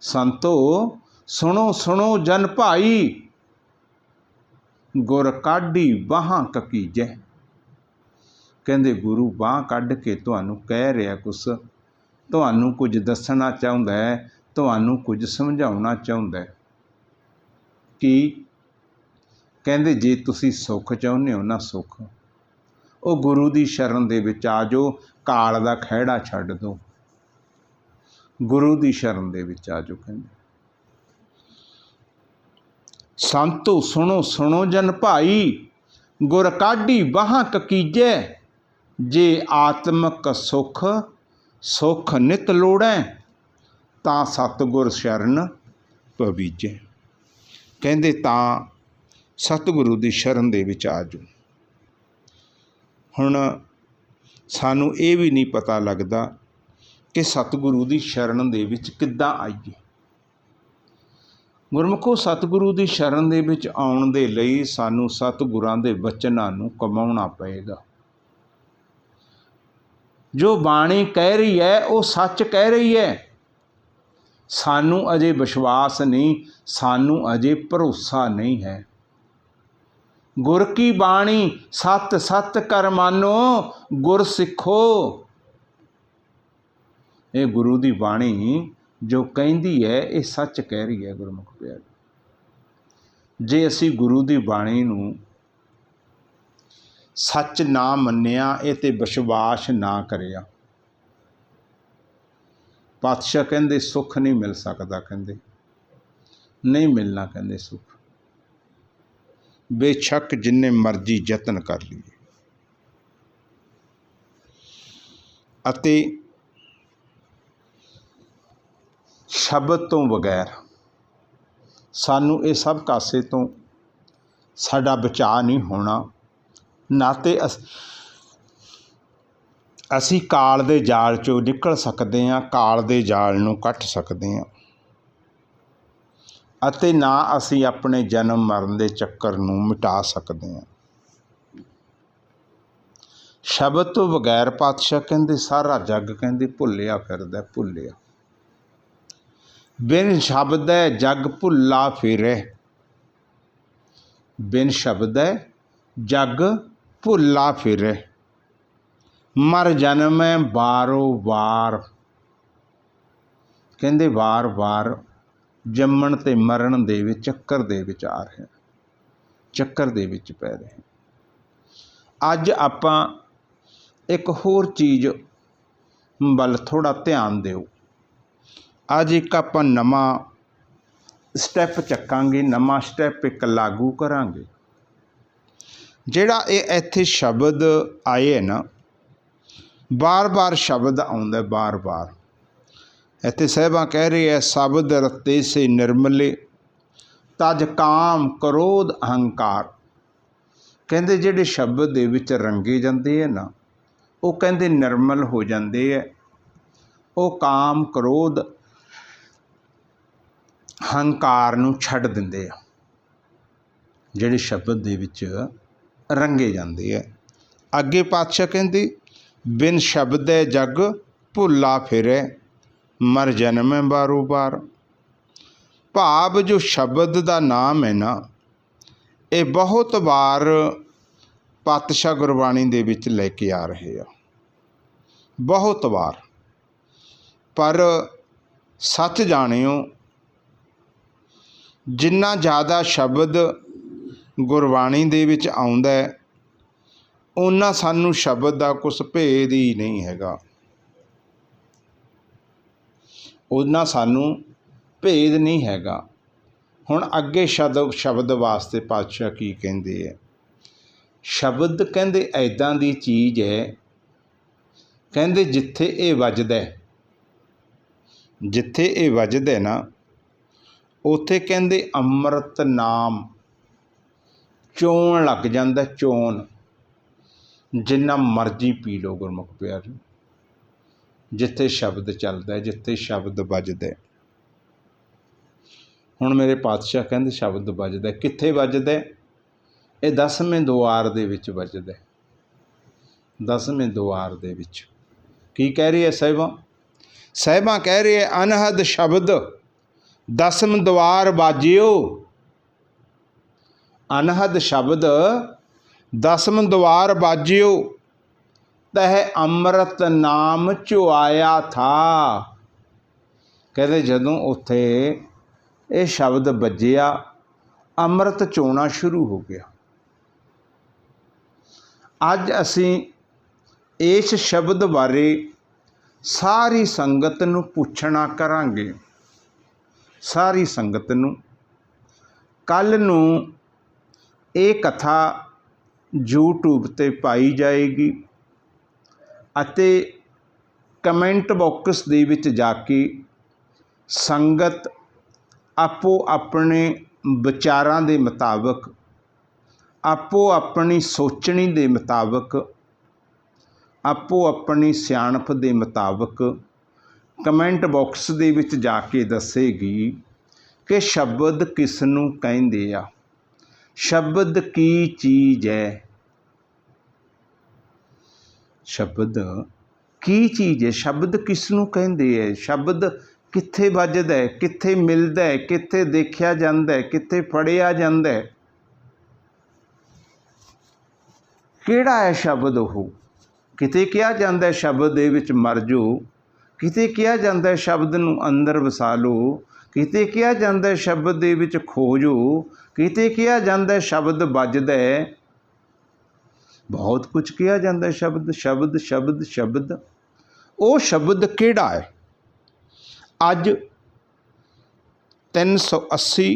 ਸੰਤੋ ਸੁਣੋ ਸੁਣੋ ਜਨ ਭਾਈ, ਗੁਰ ਕਾਢੀ ਬਾਹਾਂ ਕਕੀਜੈ। ਕਹਿੰਦੇ ਗੁਰੂ ਬਾਂਹ ਕੱਢ ਕੇ ਤੁਹਾਨੂੰ ਕਹਿ ਰਿਹਾ ਕੁਛ, ਤੁਹਾਨੂੰ ਕੁਝ ਦੱਸਣਾ ਚਾਹੁੰਦਾ ਹੈ, ਤੁਹਾਨੂੰ ਕੁਝ ਸਮਝਾਉਣਾ ਚਾਹੁੰਦਾ ਹੈ। ਕੀ ਕਹਿੰਦੇ? ਜੇ ਤੁਸੀਂ ਸੁੱਖ ਚਾਹੁੰਦੇ ਹੋ ਨਾ, ਸੁੱਖ, ਉਹ ਗੁਰੂ ਦੀ ਸ਼ਰਨ ਦੇ ਵਿੱਚ ਆ ਜਾਓ, ਕਾਲ ਦਾ ਖਹਿੜਾ ਛੱਡ ਦਿਓ, ਗੁਰੂ ਦੀ ਸ਼ਰਨ ਦੇ ਵਿੱਚ ਆ ਜਾਓ। ਕਹਿੰਦੇ ਸੰਤੋ ਸੁਣੋ ਸੁਣੋ ਜਨ ਭਾਈ, ਗੁਰ ਕਾਢੀ ਬਾਹਾਂ ਕਕੀਜੈ। ਜੇ ਆਤਮਕ ਸੁੱਖ ਸੁੱਖ ਨਿਤ ਲੋੜੈ, ਤਾਂ ਸਤਿਗੁਰ ਸ਼ਰਨ ਪਵੀਜੈ। ਕਹਿੰਦੇ ਤਾਂ ਸਤਿਗੁਰੂ ਦੀ ਸ਼ਰਨ ਦੇ ਵਿੱਚ ਆ ਜਾਓ। ਹੁਣ ਸਾਨੂੰ ਇਹ ਵੀ ਨਹੀਂ ਪਤਾ ਲੱਗਦਾ ਕਿ ਸਤਿਗੁਰੂ ਦੀ ਸ਼ਰਨ ਦੇ ਵਿੱਚ ਕਿੱਦਾਂ ਆਈਏ। ਗੁਰਮੁਖੋ, ਸਤਿਗੁਰੂ ਦੀ ਸ਼ਰਨ ਦੇ ਵਿੱਚ ਆਉਣ ਦੇ ਲਈ ਸਾਨੂੰ ਸਤਿਗੁਰਾਂ ਦੇ ਬਚਨਾਂ ਨੂੰ ਕਮਾਉਣਾ ਪਏਗਾ। ਜੋ ਬਾਣੀ ਕਹਿ ਰਹੀ ਹੈ ਉਹ ਸੱਚ ਕਹਿ ਰਹੀ ਹੈ। ਸਾਨੂੰ ਅਜੇ ਵਿਸ਼ਵਾਸ ਨਹੀਂ, ਸਾਨੂੰ ਅਜੇ ਭਰੋਸਾ ਨਹੀਂ ਹੈ। ਗੁਰ ਕੀ ਬਾਣੀ ਸਤ ਸਤ ਕਰ ਮਾਨੋ, ਗੁਰ ਸਿੱਖੋ। ਇਹ ਗੁਰੂ ਦੀ ਬਾਣੀ ਜੋ ਕਹਿੰਦੀ ਹੈ, ਇਹ ਸੱਚ ਕਹਿ ਰਹੀ ਹੈ। ਗੁਰਮੁਖ ਪਿਆਰੇ, ਜੇ ਅਸੀਂ ਗੁਰੂ ਦੀ ਬਾਣੀ ਨੂੰ ਸੱਚ ਨਾ ਮੰਨਿਆ, ਇਹ 'ਤੇ ਵਿਸ਼ਵਾਸ ਨਾ ਕਰਿਆ, ਪਾਤਸ਼ਾਹ ਕਹਿੰਦੇ ਸੁੱਖ ਨਹੀਂ ਮਿਲ ਸਕਦਾ। ਕਹਿੰਦੇ ਨਹੀਂ ਮਿਲਣਾ, ਕਹਿੰਦੇ ਸੁੱਖ, ਬੇਸ਼ੱਕ ਜਿੰਨੇ ਮਰਜ਼ੀ ਯਤਨ ਕਰ ਲਈਏ। ਅਤੇ ਸ਼ਬਦ ਤੋਂ ਬਗੈਰ ਸਾਨੂੰ ਇਹ ਸਭ ਕਾਸੇ ਤੋਂ ਸਾਡਾ ਬਚਾਅ ਨਹੀਂ ਹੋਣਾ। ਨਾ ਤੇ ਅਸੀਂ ਕਾਲ ਦੇ ਜਾਲ 'ਚੋਂ ਨਿਕਲ ਸਕਦੇ ਹਾਂ, ਕਾਲ ਦੇ ਜਾਲ ਨੂੰ ਕੱਟ ਸਕਦੇ ਹਾਂ, ਅਤੇ ਨਾ ਅਸੀਂ ਆਪਣੇ ਜਨਮ ਮਰਨ ਦੇ ਚੱਕਰ ਨੂੰ ਮਿਟਾ ਸਕਦੇ ਹਾਂ। शब्द तो बगैर पातशाह कहते सारा जग कहते भुलिया फिरदा भुलिया। बिन शब्द जग भुला फिरे, बिन शब्द जग भुला फिरे। मर जन्म बारो बार, कहते बार बार जम्मण ते मरण दे विच चक्कर दे विच आ रहे, चक्कर दे विच पै रहे। अज आपां एक होर चीज़ वल थोड़ा ध्यान दिओ। अज एक आपां नवां स्टैप चक्कांगे, नवां स्टैप एक लागू करांगे। जिहड़ा ये इत्थे शब्द आए है ना, बार बार शब्द आउंदा बार बार। इत्थे साहिबां कह रही है शब्द रत्ते से निर्मले तज काम क्रोध अहंकार। कहंदे जिहड़े शब्द दे विच रंगे जांदे है ना, वो कहंदे निर्मल हो जाते है। वो काम क्रोध हंकार नूं छड्ड दिंदे आ, जिहड़े शब्द दे विच रंगे जाते है। अगे पातशाह कहंदे बिन शब्द जग भुला फिरे, मर जन्म बारो बार। भाव जो शब्द का नाम है ना, ये बहुत बार पातशाह गुरबाणी दे विच लेके आ रहे आ, बहुत बार। पर सच जाणिओ, जिन्ना ज़्यादा शब्द गुरबाणी दे विच आउंदा है, उन्ना सानू शब्द का कुछ भेद ही नहीं हैगा, उन्ना सानू भेद नहीं हैगा। हुण अगे शब्द वास्ते पातशाह की कहंदे है, शब्द कहंदे ऐदां दी चीज़ है, कहंदे जिथे ये वजदा, जिथे ये वजदा ना, उथे कहंदे अमृत नाम चोण लग जांदा, चोण। जिन्ना मर्जी पी लो गुरमुख प्यारे, जिथे शब्द चलदा है, जिथे शब्द वजदा है। हुण मेरे पातशाह कहंदे शब्द वजदा, किथे वजदा? ये 10वें दुआर दे विच वजदा, 10वें दुआर दे विच। की कह रही है साहिबां? साहिबां कह रही है अनहद शब्द 10वें द्वार बाजियो। अनहद शब्द 10वें द्वार बाजियो, तह अमृत नाम चुआया था। कहते जदों उत्थे ये शब्द बजिया, अमृत चोना शुरू हो गया। अज असी इस शब्द बारे सारी संगत नूं पुछना करांगे, सारी संगत नूं। कल नूं ये कथा यूट्यूब ते पाई जाएगी अते कमेंट बॉक्स दे विच जाके संगत आपो अपने विचारां दे मुताबक, आपो अपनी सोचनी दे मुताबक, आपो अपनी सियाणप दे मुताबक कमेंट बॉक्स दे विच जाके दसेगी कि शब्द किस नूं कहंदे आ, शब्द की चीज़ है, शब्द की चीज़ है, शब्द किस नूं कहंदे है, शब्द कित्थे वजदा है, कित्थे मिलदा है, कित्थे देखिया जांदा है, कित्थे पढ़िया जांदा है, किहड़ा है शब्द? वो किते कहा जाता है शब्द दे विच मर जो, किते कहा जाता है शब्द नूं अंदर वसा लो, किते कहा जाता है शब्द दे विच खोजो, किते कहा जाता है शब्द वजदा है। बहुत कुछ कहा जाता है शब्द शब्द शब्द शब्द। वो शब्द किहड़ा है? अज 380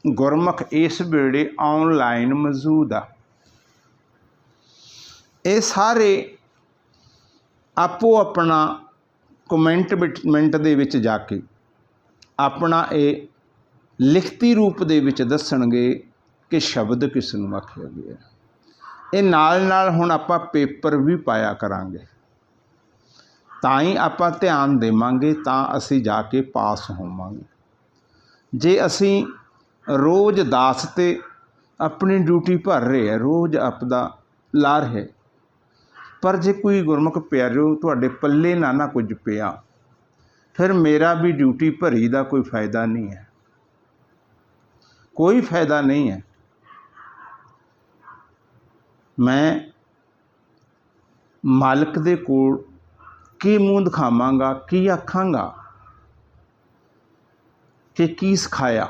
गुरमुख इस वेले ऑनलाइन मौजूद आ। ये सारे आपो अपना कमेंट दे विच जाके अपना ये लिखती रूप दे विच दसणगे कि शब्द किस नूं आखिया गया। ये नाल नाल हुण आपां पेपर भी पाया करांगे, तां ही आपां ध्यान देवांगे, तां असीं जाके पास होवांगे। जे असीं रोज़ दास ते अपनी ड्यूटी भर रहे हैं, रोज़ आपदा ला रहे, पर जे कोई गुरमुख प्यारिओ तुहाडे पल्ले ना कुछ पिया, फिर मेरा भी ड्यूटी भरी का कोई फायदा नहीं है, कोई फायदा नहीं है। मैं मालिक दे कोल की मूँह दिखावांगा, की आखांगा कि की सिखाया,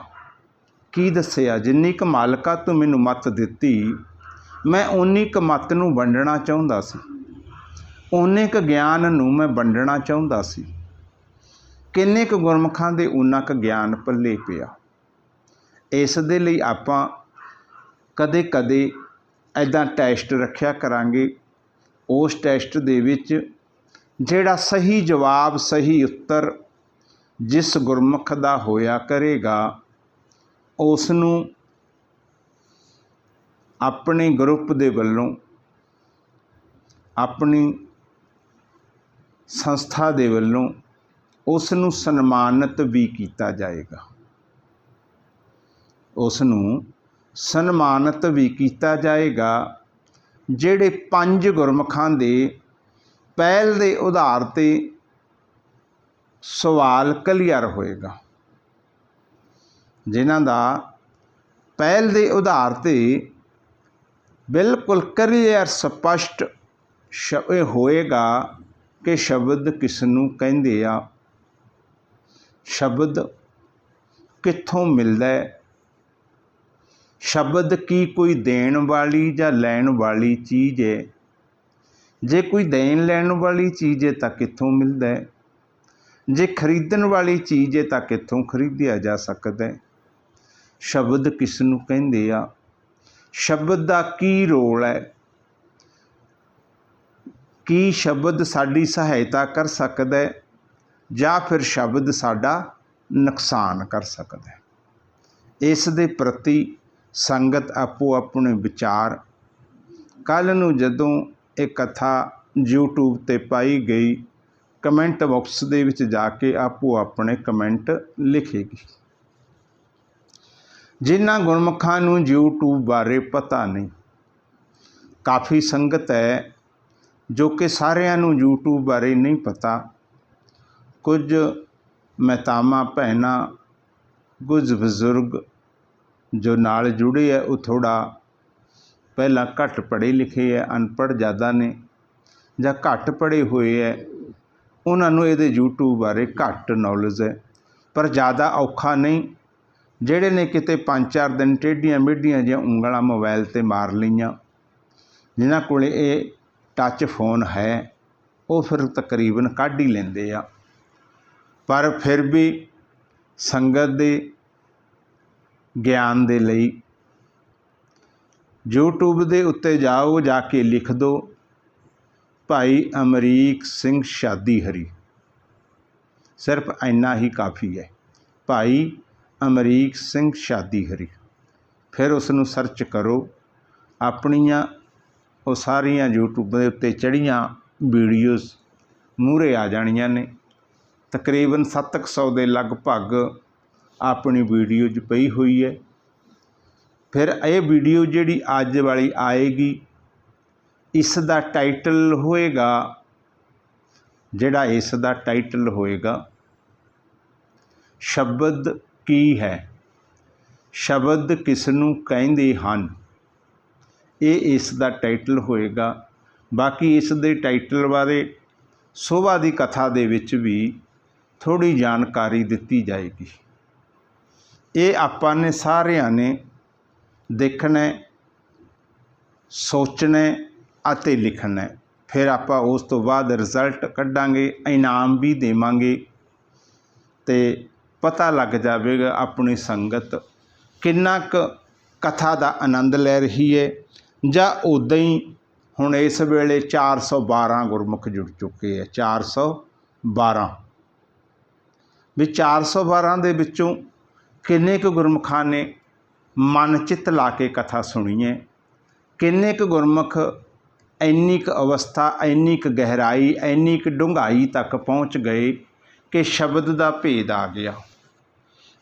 की दसिया। जिन्नी क मालिका तू मैनू मत दिती, मैं उन्नी क मत नूं वंडना चाहुंदा सी, उन्ने क ज्ञान नूं मैं वंडना चाहुंदा सी। किन्ने क गुरमुखां दे उन्ना क ज्ञान पल्ले पिया। इस दे लई आपां कदे कदे ऐदां टैसट रखिया करांगे। उस टैसट दे विच जिहड़ा सही जवाब, सही उत्तर जिस गुरमुख दा होया करेगा, उसनूं अपने ग्रुप दे वल्लों, अपनी संस्था दे वल्लों उसनूं सन्मानित भी किया जाएगा, उसनूं सन्मानित भी किया जाएगा। जिहड़े 5 गुरमुखां दे पहल दे आधार ते सवाल क्लीयर होएगा, जिन्हां दा पहल दे आधार ते बिल्कुल क्लीयर स्पष्ट होएगा कि शब्द किसनूं कहंदे आ, शब्द कित्थों मिलदा है, शब्द की कोई देण वाली या लैण वाली चीज़ है। जे कोई देण लैण वाली चीज़ है तो कित्थों मिलदा है, जे खरीदण वाली चीज़ है तो कित्थों खरीदिया जा सकता है। शब्द किसनूं कहंदे आ, शब्द दा की रोल है, की शब्द साडी सहायता कर सकदा है या फिर शब्द साडा नुकसान कर सकदा है। इस दे प्रति संगत आपो अपने विचार, कल नूं जदों ये कथा यूट्यूब ते पाई गई, कमेंट बॉक्स दे विच जाके आपो अपने कमेंट लिखेगी। जिन्हां गुरमुखां नूं यूट्यूब बारे पता नहीं, काफ़ी संगत है जो कि सारिआं नूं यूट्यूब बारे नहीं पता। कुछ महतावां भैणां, कुछ बजुर्ग जो नाल जुड़े है वो थोड़ा पहला घट पढ़े लिखे है, अनपढ़ ज़्यादा ने या घट पढ़े हुए है, उन्होंने ये यूट्यूब बारे घट नॉलेज है। पर ज़्यादा औखा नहीं, जिहड़े ने किते 5-4 दिन टेढ़ियां मेढ़ियां जिहियां उंगलां मोबाइल ते मार लईआं, जिन्हां कोले ये टच फोन है, वो फिर तकरीबन कढ़ ही लैंदे आ। पर फिर भी संगत दे ज्ञान दे लई यूट्यूब दे उत्ते जाओ, जाके लिख दो भाई अमरीक सिंह शादी हरी, सिर्फ इन्ना ही काफ़ी है, भाई अमरीक सिंह शादी हरी। फिर उसनूं सर्च करो, अपनियां वो सारियां यूट्यूब दे उत्ते चढ़ियां वीडियोज़ मूहरे आ जाणियां ने। तकरीबन 700 के लगभग अपनी वीडियो च पई हुई है। फिर ये वीडियो जिहड़ी अज वाली आएगी, इसका टाइटल होएगा, जिहड़ा इसका टाइटल होएगा शब्द की है, शब्द किसनूं कहंदे हन, ये इसका टाइटल होएगा। बाकी इस दे टाइटल बारे सुबह की कथा दे विच भी थोड़ी जानकारी दिती जाएगी। ये आपां ने सारिआं ने देखना, सोचना अते लिखना। फिर आपां उस तो बाद रिजल्ट कढ़ांगे, इनाम भी देवांगे, ते पता लग जाएगा अपनी संगत किन्ना क कथा का आनंद लै रही है। जां उदां ही हुण इस वेले 412 गुरमुख जुड़ चुके हैं। 412 भी 412 दे विचों किन्ने क गुरमुखां ने मन चित ला के कथा सुनी है, किन्ने क गुरमुख इन्नी क अवस्था, इन्नी क गहराई, इन्नी क डूंघाई तक पहुँच गए कि शब्द का भेद आ गया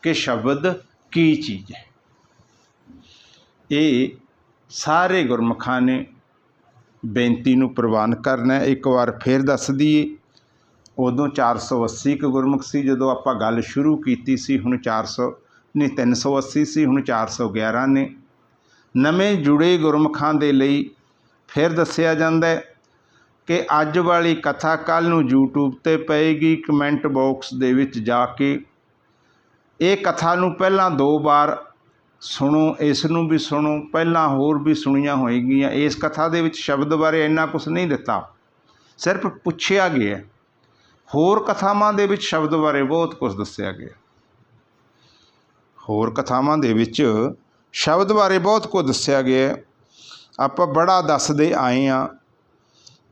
कि शब्द की चीज़ है। ये सारे गुरमुखां ने ਬੇਨਤੀ ਨੂੰ ਪ੍ਰਵਾਨ ਕਰਨਾ। ਇੱਕ ਵਾਰ ਫਿਰ ਦੱਸ ਦਈਏ, ਉਦੋਂ 480 ਕੁ ਗੁਰਮੁਖ ਸੀ ਜਦੋਂ ਆਪਾਂ ਗੱਲ ਸ਼ੁਰੂ ਕੀਤੀ ਸੀ। ਹੁਣ 380 ਸੀ, ਹੁਣ 411 ਨੇ। ਨਵੇਂ ਜੁੜੇ ਗੁਰਮੁਖਾਂ ਦੇ ਲਈ ਫਿਰ ਦੱਸਿਆ ਜਾਂਦਾ ਹੈ ਕਿ ਅੱਜ ਵਾਲੀ ਕਥਾ ਕੱਲ੍ਹ ਨੂੰ YouTube 'ਤੇ ਪਏਗੀ। ਕਮੈਂਟ ਬਾਕਸ ਦੇ ਵਿੱਚ ਜਾ ਕੇ ਇਹ ਕਥਾ ਨੂੰ ਪਹਿਲਾਂ 2 ਵਾਰ ਸੁਣੋ, ਇਸ ਨੂੰ ਵੀ ਸੁਣੋ, ਪਹਿਲਾਂ ਹੋਰ ਵੀ ਸੁਣੀਆਂ ਹੋਏਗੀਆਂ। ਇਸ ਕਥਾ ਦੇ ਵਿੱਚ ਸ਼ਬਦ ਬਾਰੇ ਇੰਨਾ ਕੁਛ ਨਹੀਂ ਦਿੱਤਾ, ਸਿਰਫ ਪੁੱਛਿਆ ਗਿਆ। ਹੋਰ ਕਥਾਵਾਂ ਦੇ ਵਿੱਚ ਸ਼ਬਦ ਬਾਰੇ ਬਹੁਤ ਕੁਝ ਦੱਸਿਆ ਗਿਆ। ਹੋਰ ਕਥਾਵਾਂ ਦੇ ਵਿੱਚ ਸ਼ਬਦ ਬਾਰੇ ਬਹੁਤ ਕੁਝ ਦੱਸਿਆ ਗਿਆ। ਆਪਾਂ ਬੜਾ ਦੱਸਦੇ ਆਏ ਹਾਂ,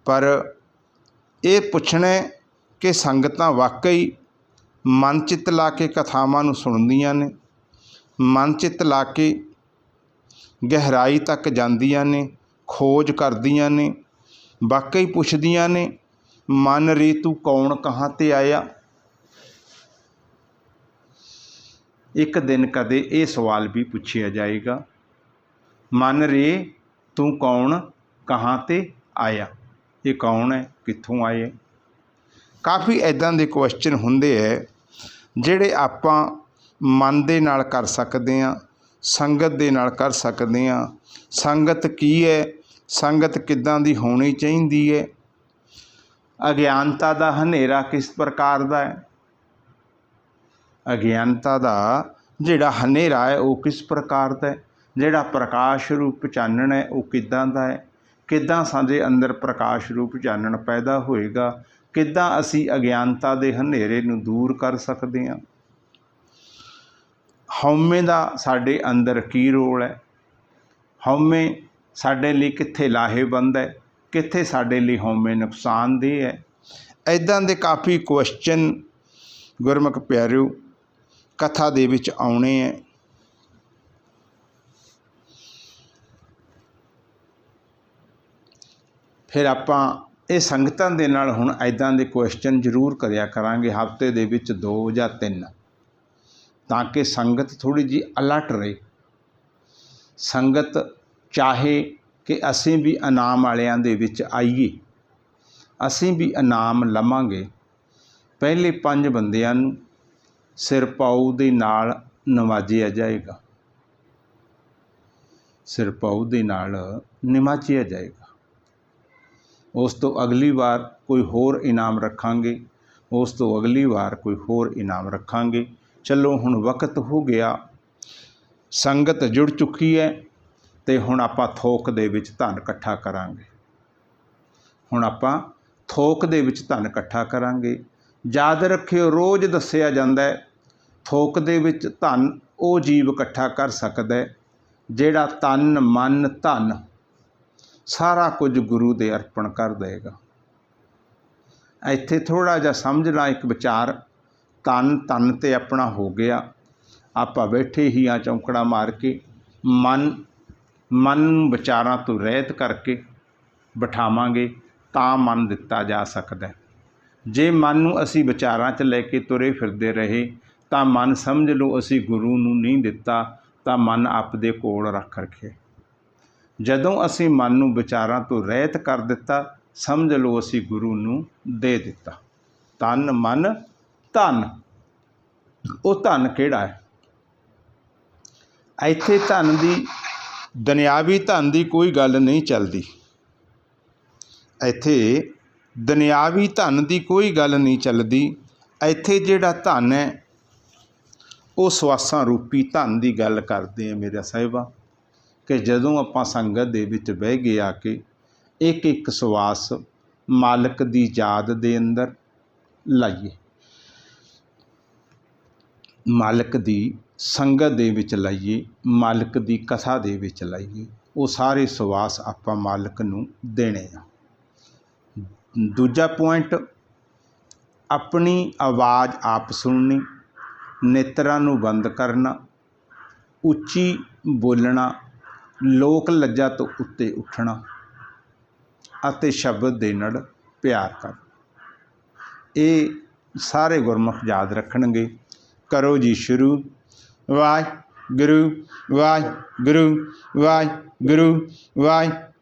ਪਰ ਇਹ ਪੁੱਛਣਾ ਕਿ ਸੰਗਤਾਂ ਵਾਕਈ ਮਨ ਚਿੱਤ ਲਾ ਕੇ ਕਥਾਵਾਂ ਨੂੰ ਸੁਣਦੀਆਂ ਨੇ, ਮਨ ਚਿੱਤ ਲਾ ਕੇ ਗਹਿਰਾਈ ਤੱਕ ਜਾਂਦੀਆਂ ਨੇ, ਖੋਜ ਕਰਦੀਆਂ ਨੇ, ਵਾਕਈ ਪੁੱਛਦੀਆਂ ਨੇ, ਮਨ ਰੇ ਤੂੰ ਕੌਣ ਕਹਾਂ 'ਤੇ ਆਇਆ। ਇੱਕ ਦਿਨ ਕਦੇ ਇਹ ਸਵਾਲ ਵੀ ਪੁੱਛਿਆ ਜਾਏਗਾ, ਮਨ ਰੇ ਤੂੰ ਕੌਣ ਕਹਾਂ 'ਤੇ ਆਇਆ। ਇਹ ਕੌਣ ਹੈ, ਕਿੱਥੋਂ ਆਏ? ਕਾਫੀ ਇੱਦਾਂ ਦੇ ਕੁਐਸਚਨ ਹੁੰਦੇ ਹੈ ਜਿਹੜੇ ਆਪਾਂ ਮਨ ਦੇ ਨਾਲ ਕਰ ਸਕਦੇ ਹਾਂ, ਸੰਗਤ ਦੇ ਨਾਲ ਕਰ ਸਕਦੇ ਹਾਂ। ਸੰਗਤ ਕੀ ਹੈ, ਸੰਗਤ ਕਿੱਦਾਂ ਦੀ ਹੋਣੀ ਚਾਹੀਦੀ ਹੈ, ਅਗਿਆਨਤਾ ਦਾ ਹਨੇਰਾ ਕਿਸ ਪ੍ਰਕਾਰ ਦਾ ਹੈ, ਅਗਿਆਨਤਾ ਦਾ ਜਿਹੜਾ ਹਨੇਰਾ ਹੈ ਉਹ ਕਿਸ ਪ੍ਰਕਾਰ ਦਾ ਹੈ, ਜਿਹੜਾ ਪ੍ਰਕਾਸ਼ ਰੂਪ ਚਾਨਣ ਹੈ ਉਹ ਕਿੱਦਾਂ ਦਾ ਹੈ, ਕਿੱਦਾਂ ਸਾਡੇ ਅੰਦਰ ਪ੍ਰਕਾਸ਼ ਰੂਪ ਚਾਨਣ ਪੈਦਾ ਹੋਏਗਾ, ਕਿੱਦਾਂ ਅਸੀਂ ਅਗਿਆਨਤਾ ਦੇ ਹਨੇਰੇ ਨੂੰ ਦੂਰ ਕਰ ਸਕਦੇ ਹਾਂ। ਹਉਮੈ ਦਾ ਸਾਡੇ ਅੰਦਰ ਕੀ ਰੋਲ ਹੈ, ਹਉਮੈ ਸਾਡੇ ਲਈ ਕਿੱਥੇ ਲਾਹੇਵੰਦ ਹੈ, ਕਿੱਥੇ ਸਾਡੇ ਲਈ ਹਉਮੈ ਨੁਕਸਾਨਦੇਹ ਹੈ। ਇੱਦਾਂ ਦੇ ਕਾਫੀ ਕੁਐਸਚਨ ਗੁਰਮੁਖ ਪਿਆਰਿਓ ਕਥਾ ਦੇ ਵਿੱਚ ਆਉਣੇ ਹੈ। ਫਿਰ ਆਪਾਂ ਇਹ ਸੰਗਤਾਂ ਦੇ ਨਾਲ ਹੁਣ ਇੱਦਾਂ ਦੇ ਕੁਐਸਚਨ ਜ਼ਰੂਰ ਕਰਿਆ ਕਰਾਂਗੇ, ਹਫ਼ਤੇ ਦੇ ਵਿੱਚ 2 ਜਾਂ 3, ਤਾਂ ਕਿ ਸੰਗਤ ਥੋੜ੍ਹੀ ਜਿਹੀ ਅਲਰਟ ਰਹੇ। ਸੰਗਤ ਚਾਹੇ ਕਿ ਅਸੀਂ ਵੀ ਇਨਾਮ ਵਾਲਿਆਂ ਦੇ ਵਿੱਚ ਆਈਏ, ਅਸੀਂ ਵੀ ਇਨਾਮ ਲਵਾਂਗੇ। ਪਹਿਲੇ 5 ਬੰਦਿਆਂ ਨੂੰ ਸਿਰਪਾਊ ਦੇ ਨਾਲ ਨਵਾਜਿਆ ਜਾਏਗਾ, ਸਿਰਪਾਊ ਦੇ ਨਾਲ ਨਿਵਾਜਿਆ ਜਾਏਗਾ। ਉਸ ਤੋਂ ਅਗਲੀ ਵਾਰ ਕੋਈ ਹੋਰ ਇਨਾਮ ਰੱਖਾਂਗੇ, ਉਸ ਤੋਂ ਅਗਲੀ ਵਾਰ ਕੋਈ ਹੋਰ ਇਨਾਮ ਰੱਖਾਂਗੇ। ਚਲੋ ਹੁਣ ਵਕਤ ਹੋ ਗਿਆ, ਸੰਗਤ ਜੁੜ ਚੁੱਕੀ ਹੈ ਅਤੇ ਹੁਣ ਆਪਾਂ ਥੋਕ ਦੇ ਵਿੱਚ ਧਨ ਇਕੱਠਾ ਕਰਾਂਗੇ। ਹੁਣ ਆਪਾਂ ਥੋਕ ਦੇ ਵਿੱਚ ਧਨ ਇਕੱਠਾ ਕਰਾਂਗੇ। ਯਾਦ ਰੱਖਿਓ, ਰੋਜ਼ ਦੱਸਿਆ ਜਾਂਦਾ ਹੈ ਥੋਕ ਦੇ ਵਿੱਚ ਧਨ ਉਹ ਜੀਵ ਇਕੱਠਾ ਕਰ ਸਕਦਾ ਹੈ ਜਿਹੜਾ ਤਨ ਮਨ ਧਨ ਸਾਰਾ ਕੁਝ ਗੁਰੂ ਦੇ ਅਰਪਣ ਕਰ ਦੇਗਾ। ਇੱਥੇ ਥੋੜ੍ਹਾ ਜਿਹਾ ਸਮਝਣਾ, ਇੱਕ ਵਿਚਾਰ ਤਨ 'ਤੇ ਆਪਣਾ ਹੋ ਗਿਆ। ਆਪਾਂ ਬੈਠੇ ਹੀ ਆ ਚੌਂਕੜਾ ਮਾਰ ਕੇ, ਮਨ ਵਿਚਾਰਾਂ ਤੋਂ ਰਹਿਤ ਕਰਕੇ ਬਿਠਾਵਾਂਗੇ ਤਾਂ ਮਨ ਦਿੱਤਾ ਜਾ ਸਕਦਾ। ਜੇ ਮਨ ਨੂੰ ਅਸੀਂ ਵਿਚਾਰਾਂ 'ਚ ਲੈ ਕੇ ਤੁਰੇ ਫਿਰਦੇ ਰਹੇ ਤਾਂ ਮਨ ਸਮਝ ਲਓ ਅਸੀਂ ਗੁਰੂ ਨੂੰ ਨਹੀਂ ਦਿੱਤਾ, ਤਾਂ ਮਨ ਆਪਦੇ ਕੋਲ ਰੱਖ ਰੱਖੇ। ਜਦੋਂ ਅਸੀਂ ਮਨ ਨੂੰ ਵਿਚਾਰਾਂ ਤੋਂ ਰਹਿਤ ਕਰ ਦਿੱਤਾ, ਸਮਝ ਲਓ ਅਸੀਂ ਗੁਰੂ ਨੂੰ ਦੇ ਦਿੱਤਾ। ਤਨ ਮਨ ਧਨ, ਉਹ ਧਨ ਕਿਹੜਾ ਹੈ? ਇੱਥੇ ਧਨ ਦੀ, ਦੁਨਿਆਵੀ ਧਨ ਦੀ ਕੋਈ ਗੱਲ ਨਹੀਂ ਚੱਲਦੀ। ਇੱਥੇ ਦੁਨਿਆਵੀ ਧਨ ਦੀ ਕੋਈ ਗੱਲ ਨਹੀਂ ਚੱਲਦੀ। ਇੱਥੇ ਜਿਹੜਾ ਧਨ ਹੈ ਉਹ ਸਵਾਸਾਂ ਰੂਪੀ ਧਨ ਦੀ ਗੱਲ ਕਰਦੇ ਆ ਮੇਰਾ ਸਾਹਿਬਾ, ਕਿ ਜਦੋਂ ਆਪਾਂ ਸੰਗਤ ਦੇ ਵਿੱਚ ਬਹਿ ਗਏ ਆ ਕੇ ਇੱਕ ਇੱਕ ਸਵਾਸ ਮਾਲਕ ਦੀ ਯਾਦ ਦੇ ਅੰਦਰ ਲਾਈਏ, ਮਾਲਕ ਦੀ ਸੰਗਤ ਦੇ ਵਿੱਚ ਲਾਈਏ, ਮਾਲਕ ਦੀ ਕਥਾ ਦੇ ਵਿੱਚ ਲਾਈਏ, ਉਹ ਸਾਰੇ ਸਵਾਸ ਆਪਾਂ ਮਾਲਕ ਨੂੰ ਦੇਣੇ ਆ। ਦੂਜਾ ਪੁਆਇੰਟ, ਆਪਣੀ ਆਵਾਜ਼ ਆਪ ਸੁਣਨੀ, ਨੇਤਰਾਂ ਨੂੰ ਬੰਦ ਕਰਨਾ, ਉੱਚੀ ਬੋਲਣਾ, ਲੋਕ ਲੱਜਾ ਤੋਂ ਉੱਤੇ ਉੱਠਣਾ ਅਤੇ ਸ਼ਬਦ ਦੇ ਨਾਲ ਪਿਆਰ ਕਰ। ਇਹ ਸਾਰੇ ਗੁਰਮੁਖ ਯਾਦ ਰੱਖਣਗੇ। ਕਰੋ ਜੀ ਸ਼ੁਰੂ। ਵਾਹਿਗੁਰੂ ਵਾਹਿਗੁਰੂ ਵਾਹਿਗੁਰੂ ਵਾਹਿਗੁਰੂ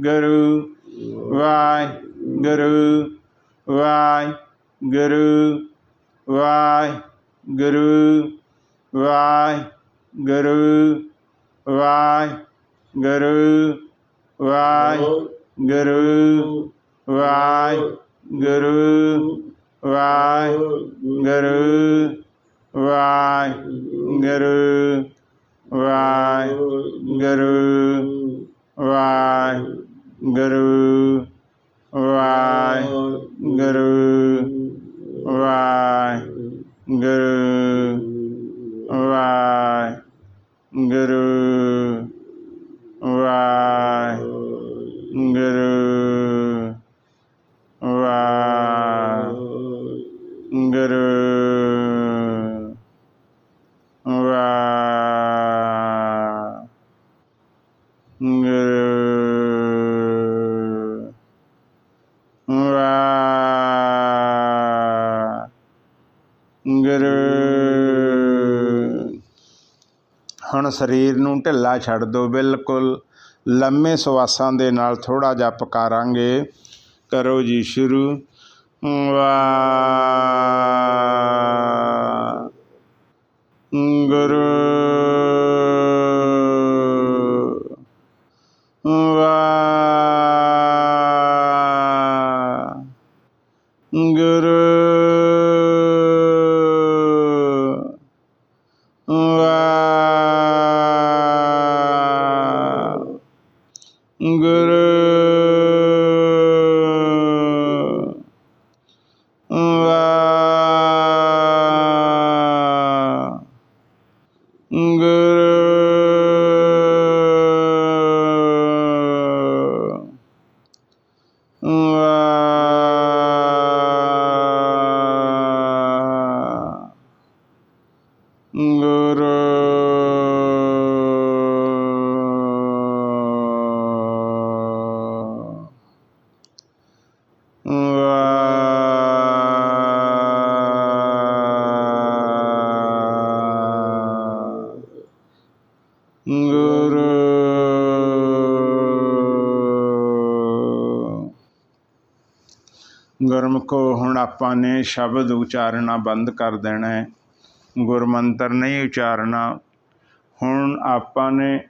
ਗੁਰੂ ਵਾਹਿਗੁਰੂ ਵਾਹਿਗੁਰੂ ਵਾਹਿਗੁਰੂ ਵਾਹਿਗੁਰੂ ਵਾਹਿਗੁਰੂ ਵਾਹਿਗੁਰੂ ਵਾਹਿਗੁਰੂ ਵਾਹਿਗੁਰੂ ਵਾਹਿਗੁਰੂ ਵਾਹਿਗੁਰੂ ਵਾਹਿਗੁਰੂ ਵਾਹਿਗੁਰੂ ਵਾਹਿਗੁਰੂ ਵਾਹਿਗੁਰੂ ਵਾਹਿਗੁਰੂ ਵਾਹਿਗੁਰੂ ਹੁਣ ਸਰੀਰ ਨੂੰ ਢਿੱਲਾ ਛੱਡ ਦਿਓ ਬਿਲਕੁਲ। ਲੰਮੇ ਸਵਾਸਾਂ ਦੇ ਨਾਲ ਥੋੜ੍ਹਾ ਜਿਹਾ ਪੁਕਾਰਾਂਗੇ। ਕਰੋ ਜੀ ਸ਼ੁਰੂ। ਵਾਹਿਗੁਰੂ ਵਾਹਿਗੁਰੂ ਗੁਰੂ ਗੁਰਮੁਖੋ ਹੁਣ ਆਪਾਂ ਨੇ ਸ਼ਬਦ ਉਚਾਰਨਾ ਬੰਦ ਕਰ ਦੇਣਾ ਹੈ। ਗੁਰਮੰਤਰ ਨਹੀਂ ਉਚਾਰਨਾ। ਹੁਣ ਆਪਾਂ ਨੇ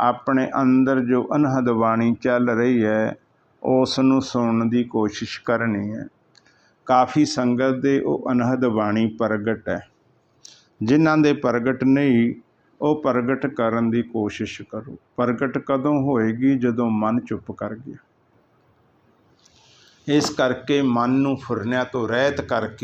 ਆਪਣੇ ਅੰਦਰ ਜੋ ਅਨਹਦ ਬਾਣੀ ਚੱਲ ਰਹੀ ਹੈ ਉਸ ਨੂੰ ਸੁਣਨ ਦੀ ਕੋਸ਼ਿਸ਼ ਕਰਨੀ ਹੈ। ਕਾਫੀ ਸੰਗਤ ਦੇ ਉਹ ਅਨਹਦ ਬਾਣੀ ਪ੍ਰਗਟ ਹੈ। ਜਿਨ੍ਹਾਂ ਦੇ ਪ੍ਰਗਟ ਨਹੀਂ ਉਹ ਪ੍ਰਗਟ ਕਰਨ ਦੀ ਕੋਸ਼ਿਸ਼ ਕਰੋ। ਪ੍ਰਗਟ ਕਦੋਂ ਹੋਏਗੀ? ਜਦੋਂ ਮਨ ਚੁੱਪ ਕਰ ਗਿਆ। ਇਸ ਕਰਕੇ ਮਨ ਨੂੰ ਫੁਰਨਿਆਂ ਤੋਂ ਰਹਿਤ ਕਰਕੇ